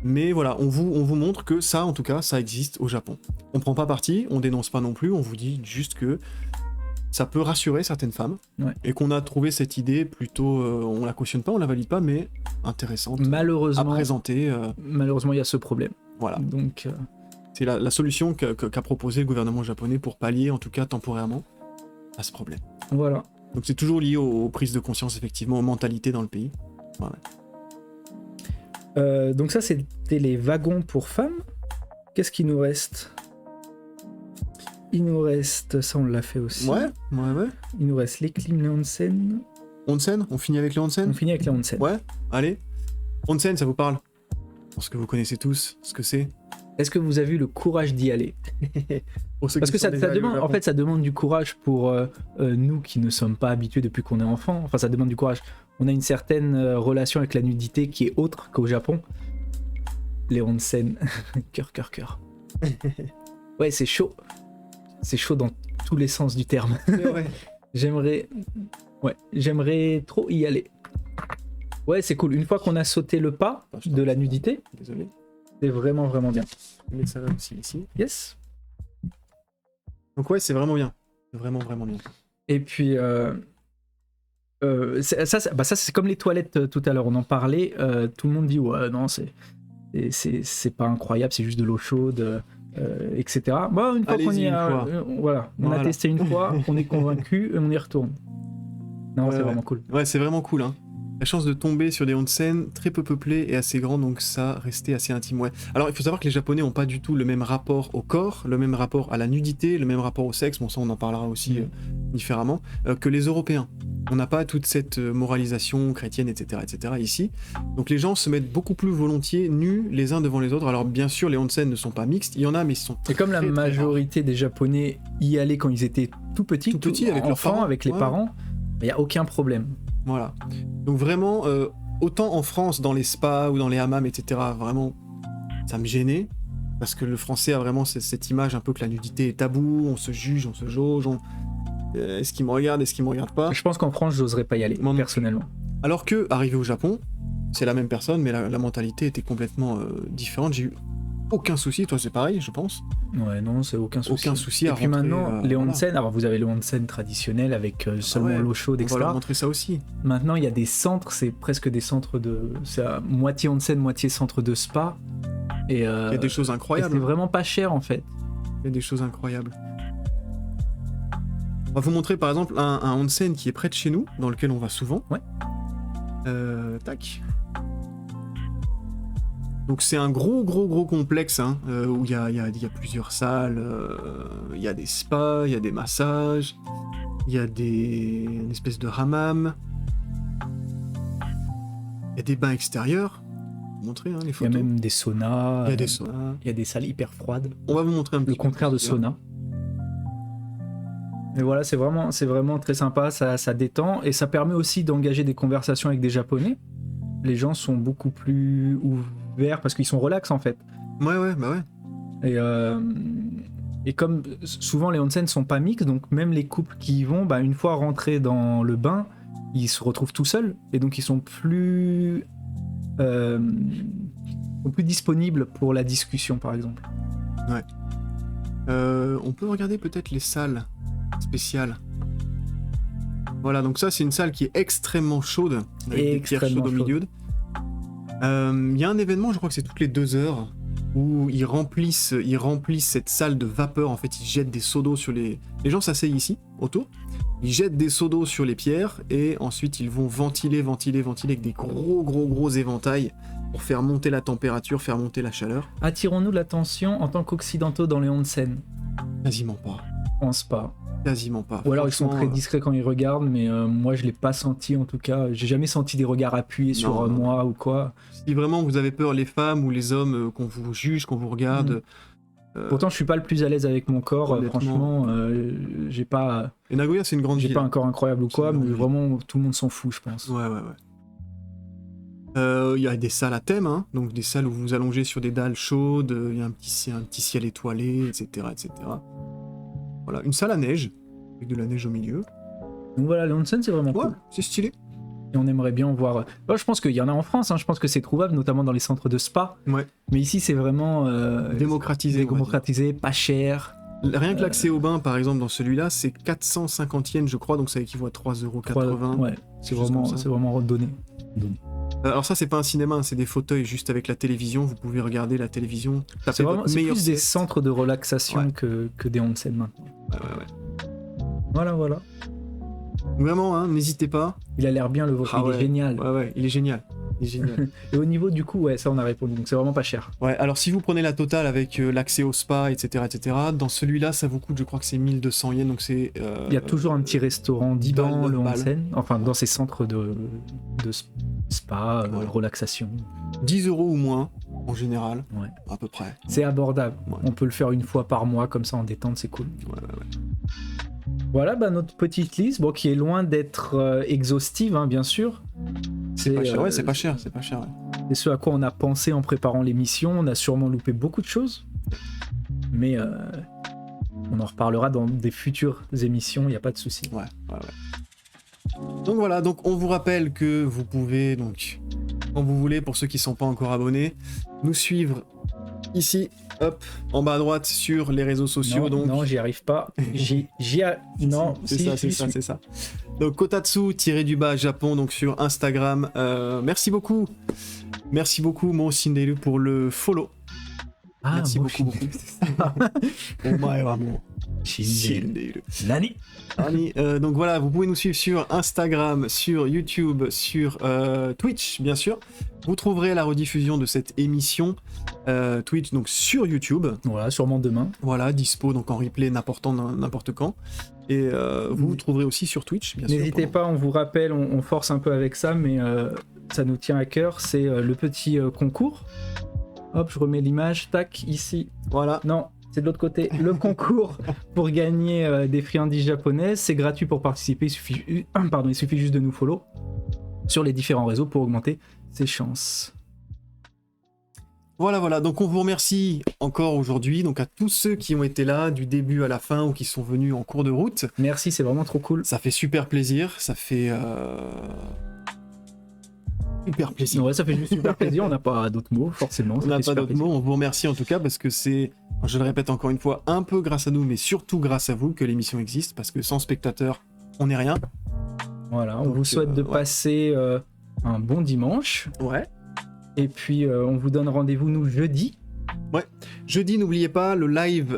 Mais voilà, on vous montre que ça, en tout cas, ça existe au Japon. On prend pas parti, on dénonce pas non plus, on vous dit juste que ça peut rassurer certaines femmes, et qu'on a trouvé cette idée plutôt, on la cautionne pas, on la valide pas, mais intéressante à présenter. Malheureusement, il y a ce problème. Voilà. Donc, c'est la solution qu'a proposé le gouvernement japonais pour pallier, en tout cas temporairement, à ce problème. Voilà. Donc c'est toujours lié aux prises de conscience, effectivement, aux mentalités dans le pays. Donc ça, c'était les wagons pour femmes. Qu'est-ce qu'il nous reste ? Il nous reste, ça on l'a fait aussi. Ouais. Il nous reste les clim, les onsen. Onsen ? On finit avec les onsen ? On finit avec les onsen. Ouais, allez. Onsen, ça vous parle ? Je pense que vous connaissez tous ce que c'est. Est-ce que vous avez eu le courage d'y aller ? Parce que ça demande, en fait, ça demande du courage pour nous qui ne sommes pas habitués depuis qu'on est enfant. Enfin, ça demande du courage. On a une certaine relation avec la nudité qui est autre qu'au Japon. Les onsen, cœur. Ouais, c'est chaud. C'est chaud dans tous les sens du terme. Ouais. J'aimerais trop y aller. Ouais, c'est cool. Une fois qu'on a sauté le pas de la nudité, désolé, c'est vraiment bien. Je vais mettre ça aussi ici. Yes. Donc ouais, c'est vraiment bien. C'est vraiment bien. Et puis ça c'est comme les toilettes tout à l'heure. On en parlait. Tout le monde dit ouais non c'est pas incroyable, c'est juste de l'eau chaude. Etc. Bon, une fois qu'on y a, on a testé une fois, on est convaincu et on y retourne. Non, c'est vraiment cool. Ouais, c'est vraiment cool. Hein. La chance de tomber sur des onsen très peu peuplés et assez grands, donc ça restait assez intime. Ouais. Alors, il faut savoir que les Japonais n'ont pas du tout le même rapport au corps, le même rapport à la nudité, le même rapport au sexe. Bon, ça, on en parlera aussi différemment que les Européens. On n'a pas toute cette moralisation chrétienne, etc., ici. Donc les gens se mettent beaucoup plus volontiers nus les uns devant les autres. Alors bien sûr, les onsen ne sont pas mixtes. Il y en a, mais ils sont très, et comme la majorité des Japonais y allaient quand ils étaient tout petits avec leurs parents, avec les parents, il n'y a aucun problème. Voilà. Donc vraiment, autant en France, dans les spas ou dans les hammams, etc., vraiment, ça me gênait. Parce que le français a vraiment cette image un peu que la nudité est tabou, on se juge, on se jauge, est-ce qu'il me regarde, est-ce qu'il me regarde pas ? Je pense qu'en France, j'oserais pas y aller, personnellement. Alors que, arrivé au Japon, c'est la même personne, mais la mentalité était complètement différente. J'ai eu aucun souci, toi c'est pareil, je pense. Ouais, non, c'est aucun souci. Aucun souci à rentrer. Et puis maintenant, les onsen, voilà. alors vous avez le onsen traditionnel avec seulement l'eau chaude, etc. On va leur montrer ça aussi. Maintenant, il y a des centres, c'est presque des centres de... C'est à moitié onsen, moitié centre de spa. Et, il y a des choses incroyables. C'est vraiment pas cher, en fait. Il y a des choses incroyables. On va vous montrer par exemple un onsen qui est près de chez nous, dans lequel on va souvent. Ouais. Tac. Donc c'est un gros complexe hein, où il y a plusieurs salles, il y a des spas, il y a des massages, il y a une espèce de hammam, il y a des bains extérieurs. Vous montrer les photos. Il y a même des saunas. Il y a des saunas. Il y a des salles hyper froides. On va vous montrer un petit peu. Le contraire de sauna. Mais voilà, c'est vraiment très sympa, ça détend et ça permet aussi d'engager des conversations avec des Japonais. les gens sont beaucoup plus ouverts parce qu'ils sont relax en fait. Ouais, bah ouais. Et comme souvent les onsen sont pas mixtes, donc même les couples qui y vont, une fois rentrés dans le bain, ils se retrouvent tout seuls et donc ils sont plus disponibles pour la discussion par exemple. Ouais. On peut regarder peut-être les salles spéciales. Voilà, donc ça c'est une salle qui est extrêmement chaude, avec des pierres chaudes au milieu. Il y a un événement, je crois que c'est toutes les 2 heures, où ils remplissent cette salle de vapeur. En fait, ils jettent des seaux d'eau sur les gens s'asseyent ici, autour. Ils jettent des seaux d'eau sur les pierres, et ensuite ils vont ventiler avec des gros éventails pour faire monter la température, faire monter la chaleur. Attirons-nous l'attention en tant qu'occidentaux dans les onsen? Quasiment pas. Je pense pas. Quasiment pas. Ou alors ils sont très discrets quand ils regardent, mais moi je l'ai pas senti en tout cas. J'ai jamais senti des regards appuyés sur moi ou quoi. Si vraiment vous avez peur, les femmes ou les hommes, qu'on vous juge, qu'on vous regarde... Pourtant je suis pas le plus à l'aise avec mon corps, franchement, j'ai pas... Et Nagoya c'est une grande ville. J'ai pas un corps incroyable ou quoi, mais vraiment tout le monde s'en fout je pense. Ouais. Il y a des salles à thème, hein, donc des salles où vous vous allongez sur des dalles chaudes, il y a un petit ciel étoilé, etc. Voilà, une salle à neige, avec de la neige au milieu. Donc voilà, les onsen c'est vraiment cool. C'est stylé. Et on aimerait bien en voir... je pense qu'il y en a en France, hein, je pense que c'est trouvable, notamment dans les centres de spa. Ouais. Mais ici c'est vraiment... démocratisé, pas cher. Rien que l'accès au bain, par exemple, dans celui-là, c'est 450 yens, je crois, donc ça équivaut à 3,80 €. Ouais, c'est vraiment redonné. Alors ça, c'est pas un cinéma, c'est des fauteuils juste avec la télévision. Vous pouvez regarder la télévision. C'est plus des centres de relaxation que des onsen maintenant. Ouais. Voilà. Vraiment, hein, n'hésitez pas. Il a l'air bien le vôtre, il est génial. Ouais, il est génial. Et au niveau du coût, ça on a répondu, donc c'est vraiment pas cher. Ouais, alors si vous prenez la totale avec l'accès au spa, etc., dans celui-là, ça vous coûte, je crois que c'est 1200 yens, donc c'est... Il y a toujours un petit restaurant dans le onsen, enfin dans ces centres de spa, relaxation. 10 € ou moins, en général, à peu près. C'est abordable, Ouais. On peut le faire une fois par mois, comme ça en détente, c'est cool. Ouais. Voilà notre petite liste, qui est loin d'être exhaustive, hein, bien sûr. C'est pas cher, c'est pas cher. C'est ce à quoi on a pensé en préparant l'émission. On a sûrement loupé beaucoup de choses, mais on en reparlera dans des futures émissions, il n'y a pas de souci. Ouais. Donc voilà, donc on vous rappelle que vous pouvez, donc, quand vous voulez, pour ceux qui ne sont pas encore abonnés, nous suivre ici, hop, en bas à droite sur les réseaux sociaux. Non, j'y arrive pas. Non, c'est ça. Donc Kotatsu-du-bas Japon, donc sur Instagram. Merci beaucoup, Mo Shinderu, pour le follow. Merci beaucoup. Omae wa mo Shinderu. Nani. Donc voilà, vous pouvez nous suivre sur Instagram, sur YouTube, sur Twitch, bien sûr. Vous trouverez la rediffusion de cette émission Twitch, donc sur YouTube. Voilà, sûrement demain. Voilà, dispo donc en replay n'importe quand. Et vous trouverez aussi sur Twitch, bien sûr. N'hésitez pas, on vous rappelle, on force un peu avec ça, mais ça nous tient à cœur. C'est le petit concours. Hop, je remets l'image, tac, ici. Voilà. Non, c'est de l'autre côté. Le concours pour gagner des friandises japonaises, c'est gratuit pour participer. Il suffit juste de nous follow sur les différents réseaux pour augmenter ses chances. Voilà. Donc on vous remercie encore aujourd'hui, donc à tous ceux qui ont été là du début à la fin ou qui sont venus en cours de route. Merci, c'est vraiment trop cool. Ça fait super plaisir. Ça fait super plaisir. Ouais, ça fait juste super plaisir. On n'a pas d'autres mots, forcément. On n'a pas d'autres mots. On vous remercie en tout cas parce que c'est, je le répète encore une fois, un peu grâce à nous, mais surtout grâce à vous que l'émission existe, parce que sans spectateurs, on n'est rien. Voilà, on vous souhaite de passer un bon dimanche. Ouais. Et puis on vous donne rendez-vous nous jeudi. Ouais. Jeudi, n'oubliez pas le live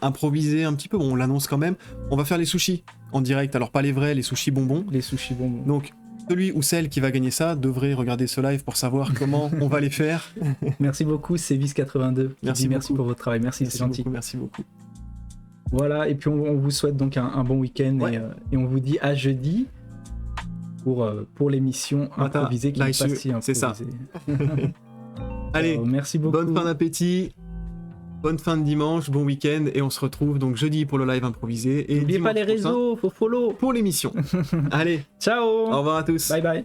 improvisé un petit peu. Bon, on l'annonce quand même. On va faire les sushis en direct. Alors pas les vrais, les sushis bonbons. Les sushis bonbons. Donc celui ou celle qui va gagner ça devrait regarder ce live pour savoir comment on va les faire. Merci beaucoup, c'est Vis82. Merci pour votre travail. Merci, c'est gentil. Merci beaucoup. Voilà, et puis on vous souhaite donc un bon week-end et on vous dit à jeudi pour l'émission improvisée qui est pas si improvisée. C'est ça. Allez, merci beaucoup. Bonne fin d'appétit, bonne fin de dimanche, bon week-end, et on se retrouve donc jeudi pour le live improvisé. Et n'oubliez pas les réseaux, faut follow pour l'émission. Allez, ciao. Au revoir à tous. Bye bye.